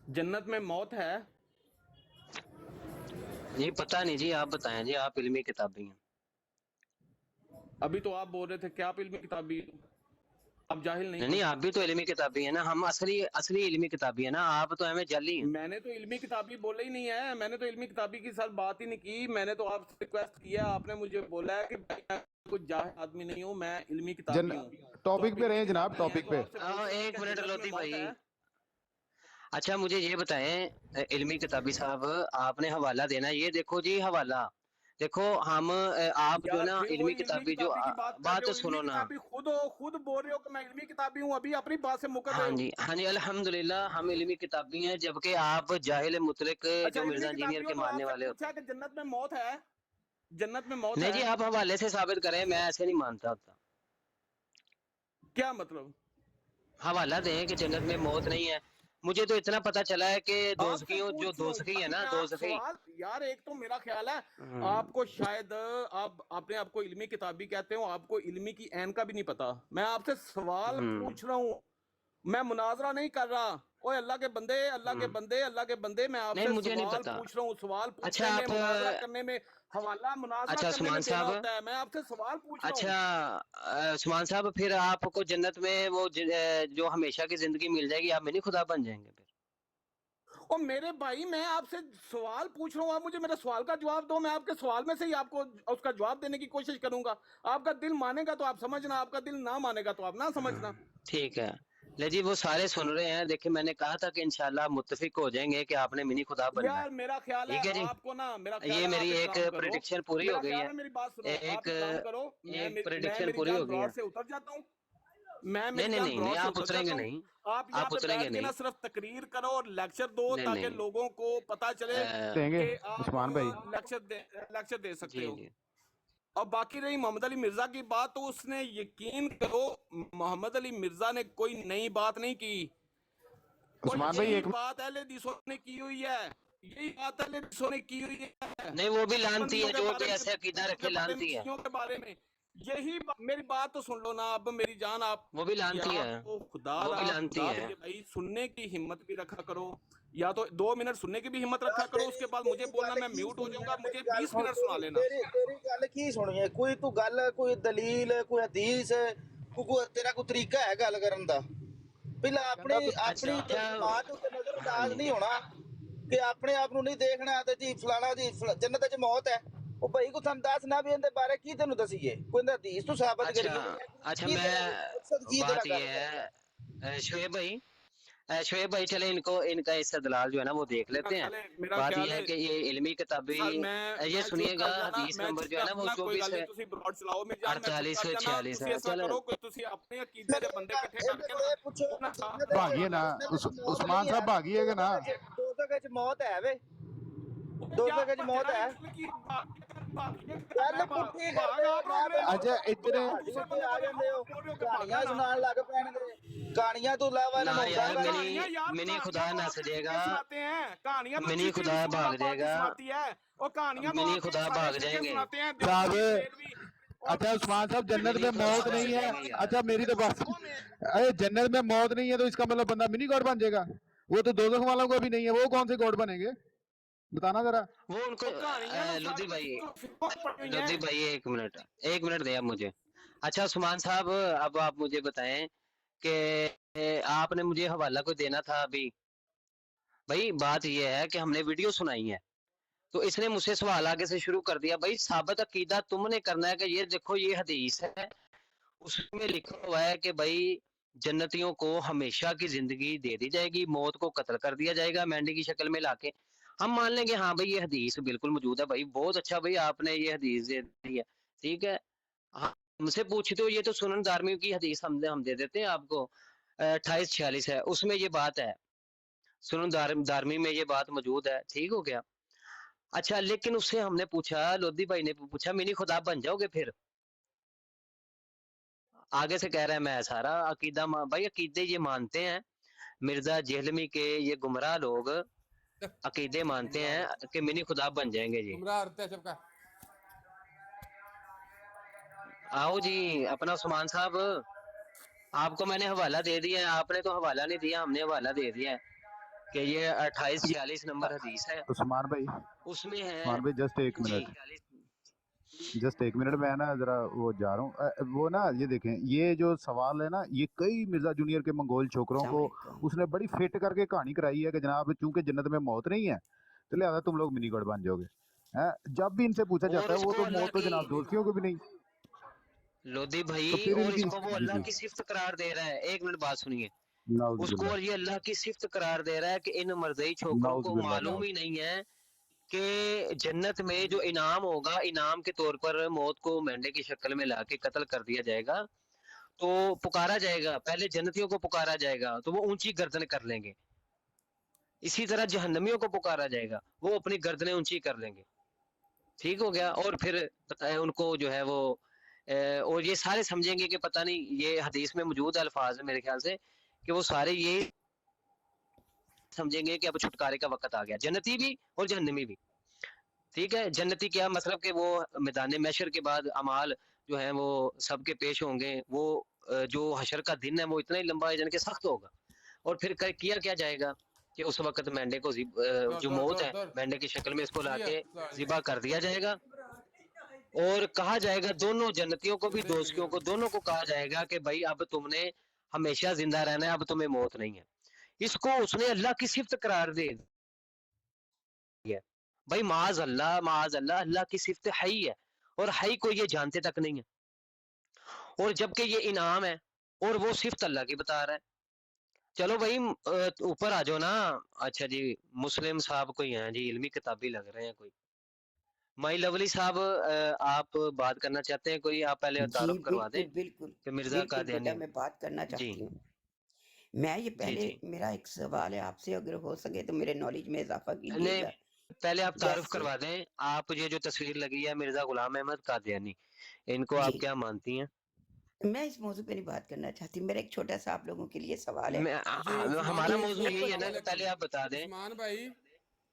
Speaker 7: जन्नत में मौत है?
Speaker 1: जी पता नहीं जी, आप बताएं जी, आप इल्मी किताबी हैं।
Speaker 7: अभी तो आप बोल रहे थे कि आप इल्मी किताबी, आप जाहिल नहीं
Speaker 1: नहीं
Speaker 7: हो।
Speaker 1: नहीं, आप भी तो इल्मी किताबी है ना, हम असली असली इल्मी किताबी है ना, आप तो हमें जाली हैं।
Speaker 7: मैंने तो इल्मी किताबी बोला ही नहीं है, मैंने तो इल्मी किताबी की सर बात ही नहीं की। मैंने तो आपसे रिक्वेस्ट किया, आपने मुझे बोला है कि भाई मैं कोई जाहिल आदमी नहीं हूँ, मैं इल्मी किताबी हूँ।
Speaker 8: टॉपिक पे रहे जनाब, टॉपिक पे।
Speaker 1: एक मिनट लोधी भाई, अच्छा मुझे ये बताएं इल्मी किताबी साहब, आपने हवाला देना, ये देखो जी हवाला देखो, हम आप जो ना
Speaker 7: फिर वो
Speaker 1: इल्मी किताबी जो
Speaker 7: की बात कर
Speaker 1: बात
Speaker 7: रहे
Speaker 1: तो
Speaker 7: हो, इल्मी
Speaker 1: सुनो ना।
Speaker 7: किताबी खुद बोल रहे हो कि मैं इल्मी किताबी हूँ, अभी अपनी बात से मुकर रहे हो।
Speaker 1: हाँ जी अल्हम्दुलिल्लाह, हम इल्मी किताबी हैं, जबकि आप जाहिल मुतलक
Speaker 7: अच्छा
Speaker 1: जो
Speaker 7: इल्मी
Speaker 1: मिर्जा इंजीनियर
Speaker 7: किताबी हो
Speaker 1: के
Speaker 7: तो
Speaker 1: मानने
Speaker 7: आपसे
Speaker 1: वाले होते
Speaker 7: पूछा
Speaker 1: हैं।
Speaker 7: कि जन्नत में मौत है? जन्नत में मौत
Speaker 1: नहीं
Speaker 7: है?
Speaker 1: जी, आप हवाले से साबित करें, मैं ऐसे नहीं मानता होता।
Speaker 7: क्या मतलब?
Speaker 1: हवाला दें कि जन्नत में मौत नहीं है। मुझे तो इतना पता चला है कि
Speaker 7: आपसे
Speaker 1: दोजखियों जो
Speaker 7: पूछ रहा
Speaker 1: दोजखी है
Speaker 7: हूँ
Speaker 1: ना,
Speaker 7: मैं,
Speaker 1: दोजखी।
Speaker 7: सवाल यार, एक तो मेरा ख्याल है आपको शायद आप अपने आपको इल्मी किताबी कहते हो, आपको इल्मी की ऐन का भी नहीं पता। मैं आपसे सवाल पूछ रहा हूँ, मैं मुनाजरा नहीं कर रहा। ओए अल्लाह के बंदे, अल्लाह के बंदे, अल्लाह के बंदे, मैं
Speaker 1: नहीं
Speaker 7: आपसे
Speaker 1: मुझे नहीं
Speaker 7: सवाल
Speaker 1: पता।
Speaker 7: पूछ रहा हूँ। सवाल
Speaker 1: अच्छा
Speaker 7: पूछने में,
Speaker 1: आप
Speaker 7: मुनाजरा करने में, हवाला मुनाजरा
Speaker 1: अच्छा
Speaker 7: करने में
Speaker 1: उस्मान
Speaker 7: देना
Speaker 1: साहब,
Speaker 7: होता है। मैं आपसे सवाल पूछ रहा
Speaker 1: अच्छा
Speaker 7: हूँ।
Speaker 1: उस्मान साहब, फिर आपको जन्नत में वो जो हमेशा की जिंदगी मिल जाएगी, आप मिनी खुदा बन जाएंगे फिर?
Speaker 7: और मेरे भाई, मैं आपसे सवाल पूछ रहा हूँ, आप मुझे मेरे सवाल का जवाब दो। मैं आपके सवाल में से ही आपको उसका जवाब देने की कोशिश करूंगा। आपका दिल मानेगा तो आप समझना, आपका दिल ना मानेगा तो आप ना समझना।
Speaker 1: ठीक है ले जी, वो सारे सुन रहे हैं। देखिए मैंने कहा था कि इंशाल्लाह आप मुत्तफिक हो जाएंगे कि आपने मिनी खुदा बनना है।
Speaker 7: यार मेरा ख्याल है
Speaker 1: ठीक है जी,
Speaker 7: आपको ना, मेरा ख्याल
Speaker 1: ये
Speaker 7: है
Speaker 1: मेरी
Speaker 7: आप एक
Speaker 1: एक
Speaker 7: काम करो,
Speaker 1: प्रेडिक्शन पूरी हो
Speaker 7: मेरा
Speaker 1: गई
Speaker 7: ख्याल
Speaker 1: है।
Speaker 7: है, मेरी बात सुनो, आप
Speaker 1: एक
Speaker 7: एक काम करो,
Speaker 1: एक
Speaker 7: मैं
Speaker 1: प्रेडिक्शन
Speaker 7: मेरी
Speaker 1: पूरी
Speaker 7: जान
Speaker 1: हो गई
Speaker 7: ब्रॉड
Speaker 1: है।
Speaker 7: से उतर जाता हूँ। मैं
Speaker 1: नहीं
Speaker 7: मेरी
Speaker 1: नहीं
Speaker 7: जान
Speaker 1: नहीं नहीं,
Speaker 7: ब्रॉड से
Speaker 1: आप
Speaker 7: उतर
Speaker 1: उतरेंगे
Speaker 7: जाता हूँ।
Speaker 1: नहीं,
Speaker 7: आप यहाँ
Speaker 1: आप
Speaker 7: पे
Speaker 1: उतरेंगे
Speaker 7: बैठ के ना
Speaker 1: नहीं।
Speaker 7: सिर्फ तकरीर करो और लेक्चर दो,
Speaker 1: नहीं
Speaker 7: ताकि
Speaker 1: नहीं
Speaker 7: लोगों को पता चले
Speaker 8: देंगे
Speaker 7: कि आप
Speaker 8: उस्मान भाई।
Speaker 7: लेक्चर दे सकते
Speaker 1: जी
Speaker 7: हो।
Speaker 1: जी
Speaker 7: और बाकी रही मोहम्मद अली मिर्जा की बात, तो उसने यकीन करो, मोहम्मद अली मिर्जा ने कोई नई बात नहीं की। कोई
Speaker 8: उस्मान भाई
Speaker 7: यही
Speaker 8: एक
Speaker 7: बात अहले हदीसों ने की हुई है। यही बात है सोने की हुई है
Speaker 1: नहीं वो भी लानती है,
Speaker 7: बंदियों के
Speaker 1: जो
Speaker 7: बारे
Speaker 1: कोई
Speaker 7: में,
Speaker 1: ऐसे अकीदा
Speaker 7: के
Speaker 1: रखे
Speaker 7: बारे में,
Speaker 1: लानती है,
Speaker 7: चीजों के बारे में। यही मेरी बात तो सुन लो ना अब मेरी जान। आप
Speaker 1: वो भी लानती
Speaker 7: या
Speaker 1: है,
Speaker 7: तो खुदा
Speaker 1: वो भी
Speaker 7: आप
Speaker 1: लानती
Speaker 7: खुदा
Speaker 1: है।
Speaker 7: दीजिए भाई, सुनने की हिम्मत भी रखा करो, या तो 2 मिनट सुनने की भी हिम्मत रखा करो, उसके बाद मुझे बोलना, मैं म्यूट हो जाऊंगा, मुझे 20 मिनट सुना लेना।
Speaker 5: तेरी गल की सुनिए, कोई तू गल, कोई दलील, कोई हदीस, कोई तेरा कोई तरीका है गल करन दा? पहले अपनी
Speaker 1: अच्छा
Speaker 5: अपनी जमात उत्ते
Speaker 1: हाँ
Speaker 5: नजरअंदाज
Speaker 1: जी,
Speaker 5: नहीं होना कि अपने आप ਨੂੰ ਨਹੀਂ ਦੇਖਣਾ ਤੇ ਜੀ ਫਲਾਣਾ ਜੀ जन्नत च मौत है। ਉਹ ਭਾਈ ਕੋ ਸਾਨੂੰ ਦੱਸ ਨਾ ਵੀ ਇਹਦੇ ਬਾਰੇ ਕੀ ਤੈਨੂੰ ਦਸੀਏ, ਕੋਈ ਨਾ ਹਦੀਸ ਤੋਂ ਸਾਬਤ
Speaker 1: अच्छा
Speaker 5: ਕਰੀਏ
Speaker 1: अच्छा
Speaker 5: ਕੀ ਤੇਰਾ ਮਕਸਦ ਕੀ ਤੇਰਾ
Speaker 1: बात ये
Speaker 5: ਗੱਲ
Speaker 1: है शोएब भाई चले इनको इनका इस्तदलाल जो है ना वो देख लेते हैं।
Speaker 7: मेरा
Speaker 1: बात
Speaker 7: ख्याल
Speaker 1: ये है कि ये इल्मी किताबी,
Speaker 7: सर
Speaker 1: ये
Speaker 7: मैं चुप
Speaker 1: सुनिएगा,
Speaker 7: कर जाना,
Speaker 1: हदीस
Speaker 7: मैं
Speaker 1: नंबर
Speaker 7: चुप
Speaker 1: जो है ना
Speaker 7: कर
Speaker 1: वो
Speaker 7: जाना, कोई
Speaker 1: 24
Speaker 7: गल नहीं, ਤੁਸੀਂ ਬਰੋਡ ਚਲਾਓ ਮੇਰੀ ਜਾਨ, ਮੈਂ ਚੁੱਪ
Speaker 1: 48
Speaker 7: ਕਰ ਜਾਣਾ।
Speaker 1: 46
Speaker 7: ਤੁਸੀਂ
Speaker 1: है।
Speaker 7: ਐਸਾ
Speaker 1: चलो
Speaker 7: ਕਰੋ ਕਿ ਤੁਸੀਂ ਆਪਣੇ ਅਕੀਦੇ ਦੇ ਬੰਦੇ ਇਕੱਠੇ ਕਰਕੇ ਨਾ
Speaker 5: ਪੁੱਛੋ
Speaker 7: ਉਹਨਾਂ ਦਾ
Speaker 8: भागिए ना उस्मान साहब भागिएगा ना।
Speaker 5: ਦੋਜ਼ਖ ਵਿੱਚ ਮੌਤ ਹੈ ਵੇ, ਦੋਜ਼ਖ ਵਿੱਚ ਮੌਤ ਹੈ। ਗੱਲ ਪੁੱਠੀ ਕਰਦੇ
Speaker 8: अच्छा इतने
Speaker 5: ਉੱਤੇ ਆ ਜਾਂਦੇ ਹੋ, ਕਹਾਣੀਆਂ ਸੁਣਾਉਣ ਲੱਗ ਪੈਣਗੇ, ਕਹਾਣੀਆਂ ਤੋਂ ਇਲਾਵਾ
Speaker 1: ना
Speaker 5: ਇਹਨਾਂ ਨੂੰ
Speaker 1: यार
Speaker 5: ਹੁੰਦਾ
Speaker 1: मिनी खुदा ना सजेगा,
Speaker 7: सुनाते हैं कहानियां, तो
Speaker 1: मिनी खुदा भाग जाएगा,
Speaker 7: सुनाती है और कहानियां तो
Speaker 1: मिनी
Speaker 7: आपके
Speaker 1: खुदा
Speaker 7: सारे
Speaker 1: भाग
Speaker 7: शिरके
Speaker 1: जाएंगे।
Speaker 7: सुनाते हैं
Speaker 8: साहब अच्छा उस्मान साहब जन्नत
Speaker 1: मिनी
Speaker 8: में
Speaker 1: खुदा
Speaker 8: मौत
Speaker 1: भाग
Speaker 8: नहीं है।
Speaker 1: जाएंगे यार।
Speaker 8: अच्छा मेरी तो बात, अरे जन्नत में मौत नहीं है तो इसका मतलब बंदा मिनी गॉड बन जाएगा? वो तो दोजख वालों को भी नहीं है, वो कौन से गॉड बनेंगे बताना जरा।
Speaker 1: वो उनको लुधी भाई एक मिनट दे आप मुझे। अच्छा उस्मान साहब अब आप मुझे बताएं कि आपने मुझे हवाला को देना था अभी। भाई बात ये है कि हमने वीडियो सुनाई है, तो इसने मुझसे सवाल आगे से शुरू कर दिया, भाई साबित अकीदा तुमने करना है कि ये देखो ये हदीस है, उसमें लिखा हुआ है कि भाई जन्नतियों को हमेशा की जिंदगी दे दी जाएगी, मौत को कत्ल कर दिया जाएगा मेंढे की शक्ल में लाके। हम मान लेंगे हाँ भाई ये हदीस बिल्कुल मौजूद है, भाई बहुत अच्छा भाई आपने ये हदीस दे दी है, ठीक है। हमसे पूछते हो ये तो सुनन दारमी की हदीस हम दे देते हैं आपको, 28-46 है, उसमें ये बात है, सुनन दारमी में ये बात मौजूद है, ठीक हो गया। अच्छा लेकिन उससे हमने पूछा, लोधी भाई ने पूछा मिनी खुदा बन जाओगे फिर? आगे से कह रहा है मैं सारा अकीदा भाई अकीदे ये मानते हैं, मिर्जा जहलमी के ये गुमराह लोग अकीदे मानते हैं कि मिनी खुदा बन जाएंगे जी। आओ जी अपना उस्मान साहब, आपको मैंने हवाला दे दिया है, आपने तो हवाला नहीं दिया, हमने हवाला दे दिया है कि ये 28-46 नंबर हदीस है,
Speaker 8: उस्मान भाई
Speaker 1: उसमें है
Speaker 8: उस्मान भाई जस्ट एक
Speaker 1: जी।
Speaker 8: मिनट मैं ना जरा वो जा रहा हूँ वो ना ये देखें, ये जो सवाल है ना ये कई मिर्जा जूनियर के मंगोल छोकरों को उसने बड़ी फिट करके कहानी कराई है कि जनाब चूंकि जन्नत में मौत नहीं है तो लिहाजा तुम लोग मिनी गॉड बन जाओगे। जब भी इनसे पूछा जाता है वो तो मौत तो जनाब दोस्तियों को भी नहीं।
Speaker 1: लोधी भाई
Speaker 8: तो फिर
Speaker 1: और
Speaker 8: इनकी
Speaker 1: इसको वो अल्लाह की सिफ्त करार दे रहा है, एक मिनट बात सुनिए, उसको और ये अल्लाह की सिफ्त करार दे रहा है कि इन मर्दई छोकरों को मालूम ही नहीं है कि जन्नत में जो इनाम होगा, इनाम के तौर पर मौत को मेंढे की शक्ल में लाके कत्ल कर दिया जाएगा, तो पुकारा जाएगा, पहले जन्नतियों को पुकारा जाएगा तो वो ऊंची गर्दन कर लेंगे, इसी तरह जहन्नमियों को पुकारा जाएगा, वो अपनी गर्दनें ऊंची कर लेंगे, ठीक हो गया। और फिर उनको जो है वो और ये सारे समझेंगे कि पता नहीं ये हदीस में मौजूद अल्फाज है मेरे ख्याल से कि वो सारे ये समझेंगे कि अब छुटकारे का वक्त आ गया, जन्नती भी और जहन्नमी भी, ठीक है। जन्नती क्या मतलब कि वो मैदान महशर के बाद अमाल जो है वो सबके पेश होंगे, वो जो हशर का दिन है वो इतना ही लंबा है यानी कि सख्त होगा, और फिर किया क्या जाएगा कि उस वक्त मेंढे को जो मौत है मेंढे की शक्ल में इसको लाके ज़िबा कर दिया जाएगा, और कहा जाएगा दोनों जन्नतियों को भी दोस्तियों को दोनों को कहा जाएगा कि भाई अब तुमने हमेशा जिंदा रहना है, अब तुम्हें मौत नहीं है। इसको उसने अल्लाह की सिफ्त करार दे दिया। भाई माज अल्लाह अल्लाह की सिफ्त हई है, और हई को ये जानते तक नहीं है, और जबकि ये इनाम है और वो सिफ्त अल्लाह की बता रहा है। चलो भाई ऊपर आ जाओ ना। अच्छा जी मुस्लिम साहब कोई हैं जी, इल्मी किताबी लग रहे हैं कोई। माई लवली साहब आप बात करना चाहते हैं कोई? आप पहले तारुफ करवा दें कि मिर्जा कादियानी।
Speaker 9: मैं बात करना
Speaker 1: जी
Speaker 9: चाहती हूँ। मैं ये
Speaker 1: जी
Speaker 9: पहले
Speaker 1: जी
Speaker 9: मेरा एक सवाल है आपसे, अगर हो सके तो मेरे नॉलेज में इजाफा
Speaker 1: नहीं,
Speaker 9: कीजिएगा।
Speaker 1: पहले आप तारुफ
Speaker 9: जैसे
Speaker 1: करवा दें। आप ये जो तस्वीर लगी है मिर्जा गुलाम अहमद कादियानी, इनको आप
Speaker 9: जी
Speaker 1: क्या मानती हैं?
Speaker 9: मैं इस मौजू पे नहीं बात करना चाहती, मेरा एक छोटा सा आप लोगों के लिए सवाल है।
Speaker 1: हमारा मौजू यही है ना कि पहले आप बता दें।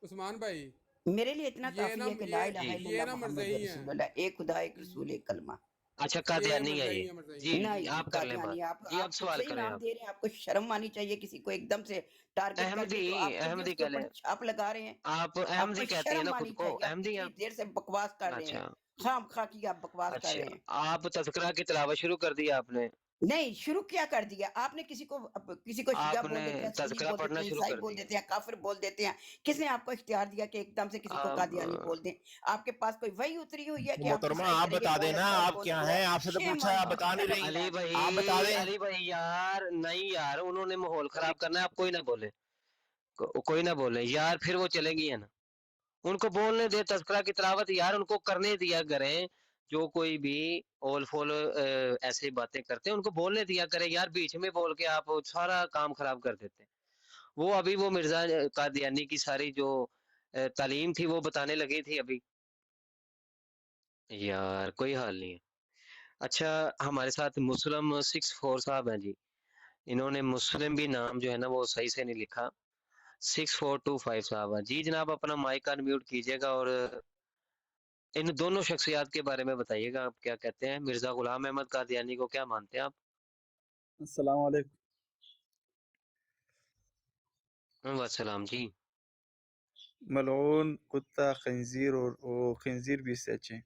Speaker 10: عثمان بھائی
Speaker 9: میرے لیے اتنا
Speaker 10: یہ
Speaker 9: کافی
Speaker 10: نا
Speaker 9: ہے کہ لا الہ
Speaker 1: جی
Speaker 9: الا
Speaker 10: یہ
Speaker 9: اللہ
Speaker 10: نا
Speaker 9: محمد
Speaker 10: مرزئی ہیں،
Speaker 9: رسول اللہ، ایک خدا ایک رسول ایک کلمہ۔
Speaker 1: اچھا
Speaker 10: یہ
Speaker 1: قادیانی ہے یہ؟
Speaker 10: مرزئی ہیں، مرزئی
Speaker 1: جی
Speaker 10: ہیں۔
Speaker 1: جی
Speaker 9: نہیں
Speaker 1: آپ کر لیں بات،
Speaker 9: قادیانی،
Speaker 1: جی
Speaker 9: آپ
Speaker 1: اب
Speaker 9: خود
Speaker 1: سوال
Speaker 9: سے ہی
Speaker 1: کریں
Speaker 9: نام
Speaker 1: آپ۔
Speaker 9: دے رہے ہیں، آپ کو شرم آنی چاہیے کسی کو ایک دم سے ٹارگٹ کر کے،
Speaker 1: احمدی،
Speaker 9: تو آپ خود ہی
Speaker 1: احمدی
Speaker 9: اس کے
Speaker 1: کہہ
Speaker 9: اوپر
Speaker 1: لیں
Speaker 9: چھاپ لگا رہے ہیں۔
Speaker 1: آپ،
Speaker 9: آپ کو
Speaker 1: احمدی کہتے ہیں نا
Speaker 9: شرم
Speaker 1: خود
Speaker 9: آنی
Speaker 1: کو،
Speaker 9: چاہیے، آپ
Speaker 1: احمدی
Speaker 9: کتنی
Speaker 1: ہیں؟
Speaker 9: دیر سے بکواس کر رہے ہیں،
Speaker 1: اچھا
Speaker 9: خام خواہ کی آپ بکواس کر
Speaker 1: اچھا،
Speaker 9: رہے ہیں۔
Speaker 1: آپ تذکرہ کی تلاوت شروع کر دی آپ نے؟
Speaker 9: نہیں شروع کیا کر دیا آپ نے؟ کسی کو شیعہ
Speaker 1: آپ نے
Speaker 9: بول دیتے ہیں، سنی
Speaker 1: تذکرہ
Speaker 9: بول دیتے
Speaker 1: پڑھنا
Speaker 9: ہیں،
Speaker 1: شروع
Speaker 9: عیسائی
Speaker 1: کر
Speaker 9: بول
Speaker 1: دیا؟
Speaker 9: دیتے ہیں، کافر بول دیتے ہیں۔ کس نے آپ کو اختیار دیا کہ ایک دم سے کسی کو
Speaker 1: اب
Speaker 9: قادیانی بول دیں؟ آپ کے پاس کوئی وحی اتری ہوئی ہے
Speaker 5: تو
Speaker 9: کہ آپ
Speaker 5: محترمہ
Speaker 9: ڈیسائیڈ
Speaker 5: آپ
Speaker 9: کریں گے
Speaker 5: بتا
Speaker 9: کون
Speaker 5: دینا
Speaker 9: اچھا ہے
Speaker 5: آپ
Speaker 9: کون
Speaker 5: کیا
Speaker 9: برا ہے؟
Speaker 5: ہیں، آپ سے تو
Speaker 9: شیم
Speaker 5: پوچھا
Speaker 9: آن
Speaker 5: ہے، آپ
Speaker 9: یو
Speaker 5: بتا نہیں رہی،
Speaker 1: علی
Speaker 5: آپ بتا
Speaker 1: بھائی،
Speaker 5: دیں۔
Speaker 1: علی بھائی یار نہیں یار، انہوں نے ماحول خراب کرنا ہے، آپ کوئی نہ بولے، کوئی نہ بولے یار، پھر وہ چلے گی ہے نا، ان کو بولنے دے تذکرہ کی تلاوت یار، ان کو کرنے دیا کریں، جو کوئی بھی اول فول ایسی باتیں کرتے ہیں ان کو بولنے دیا کریں یار، بیچ میں بول کے آپ سارا کام خراب کر دیتے ہیں۔ وہ ابھی وہ مرزا قادیانی کی ساری جو تعلیم تھی وہ بتانے لگی تھی ابھی، یار کوئی حال نہیں ہے۔ اچھا ہمارے ساتھ مسلم 64 صاحب ہیں جی، انہوں نے مسلم بھی نام جو ہے نا وہ صحیح سے نہیں لکھا، 6425 صاحب ہیں جی، جناب اپنا مائک ان میوٹ کیجئے گا اور ان دونوں شخصیات کے بارے میں بتائیے گا، آپ کیا کہتے ہیں؟ مرزا غلام احمد قادیانی کو کیا مانتے ہیں آپ؟
Speaker 11: السلام علیکم۔
Speaker 1: والسلام جی۔
Speaker 11: ملعون کتا خنزیر، اور وہ خنزیر بھی اس سے اچھے ہیں،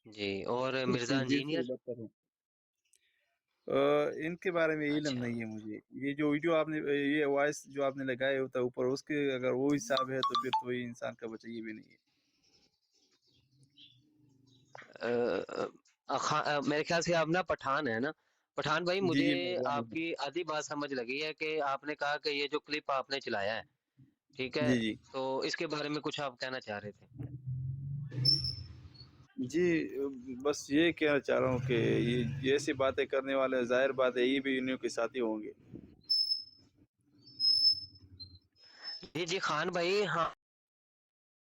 Speaker 1: جی اور مرزا
Speaker 11: خنزیر سے
Speaker 1: انجینئر؟
Speaker 11: بھی بدتر ہیں۔ ان کے بارے میں علم
Speaker 1: اچھا
Speaker 11: نہیں ہے مجھے، یہ جو ویڈیو آپ نے، یہ وائس جو آپ نے لگائے ہوتا ہے اوپر، اس کے اگر وہ حساب ہے تو پھر تو یہ انسان کا بچہ یہ بھی نہیں ہے۔
Speaker 1: میرے خیال سے آپ نا پٹھان ہے نا؟ پٹھان بھائی
Speaker 11: جی
Speaker 1: مجھے
Speaker 11: جی مہربانی۔
Speaker 1: آپ کی آدھی بات سمجھ لگی ہے کہ آپ نے کہا کہ یہ جو کلپ آپ نے چلایا ہے ٹھیک ہے،
Speaker 11: جی جی
Speaker 1: تو اس کے بارے میں کچھ آپ کہنا چاہ رہے تھے؟
Speaker 11: جی، بس یہ کہنا چاہ رہا ہوں کہ یہ ایسی باتیں کرنے والے، ظاہر بات ہے یہ بھی انہوں کے ساتھی ہوں گے۔
Speaker 1: جی جی خان بھائی، ہاں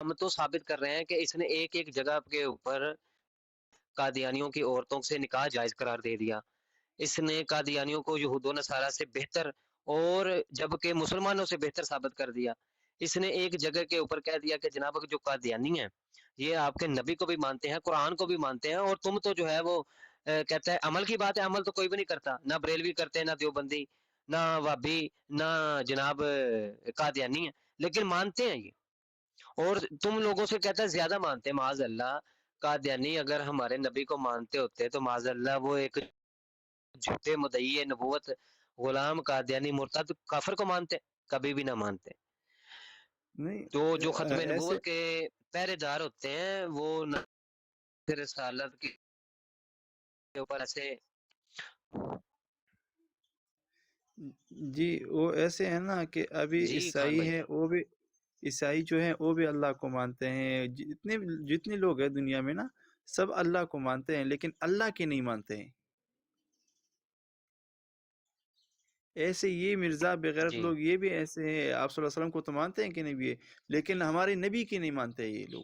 Speaker 1: ہم تو ثابت کر رہے ہیں کہ اس نے ایک ایک جگہ کے اوپر قادیانیوں کی عورتوں سے نکاح جائز قرار دے دیا، اس نے قادیانیوں کو یہود و نصارہ سے بہتر اور جبکہ مسلمانوں سے بہتر ثابت کر دیا، اس نے ایک جگہ کے اوپر کہہ دیا کہ جناب جو قادیانی ہیں یہ آپ کے نبی کو بھی مانتے ہیں، قرآن کو بھی مانتے ہیں، اور تم تو جو ہے وہ کہتا ہے عمل کی بات ہے، عمل تو کوئی بھی نہیں کرتا، نہ بریلوی کرتے، نہ دیوبندی، نہ وابی، نہ جناب قادیانی ہیں، لیکن مانتے ہیں یہ، اور تم لوگوں سے کہتا ہے زیادہ مانتے ہیں، معاذ اللہ قادیانی اگر ہمارے نبی کو مانتے ہوتے تو معاذ اللہ وہ ایک جھوٹے مدعی نبوت غلام قادیانی مرتد کافر کو مانتے؟ کبھی بھی نہ مانتے۔
Speaker 11: نہیں
Speaker 1: تو جو ختم
Speaker 11: ایسے،
Speaker 1: نبوت کے پہرے دار ہوتے ہیں وہ رسالت کے اوپر ایسے،
Speaker 11: جی وہ ایسے ہیں نا کہ ابھی
Speaker 1: جی خان
Speaker 11: عیسائی
Speaker 1: بھائی
Speaker 11: ہیں، وہ بھی عیسائی جو ہیں وہ بھی اللہ کو مانتے ہیں، جتنے لوگ ہیں دنیا میں نا، سب اللہ کو مانتے ہیں لیکن اللہ کے نہیں مانتے ہیں۔ ایسے یہ مرزا بغیرت
Speaker 1: جی
Speaker 11: لوگ یہ بھی ایسے ہیں، آپ صلی اللہ علیہ وسلم کو تو مانتے ہیں کہ نہیں بھی، لیکن ہمارے نبی کی نہیں مانتے یہ لوگ۔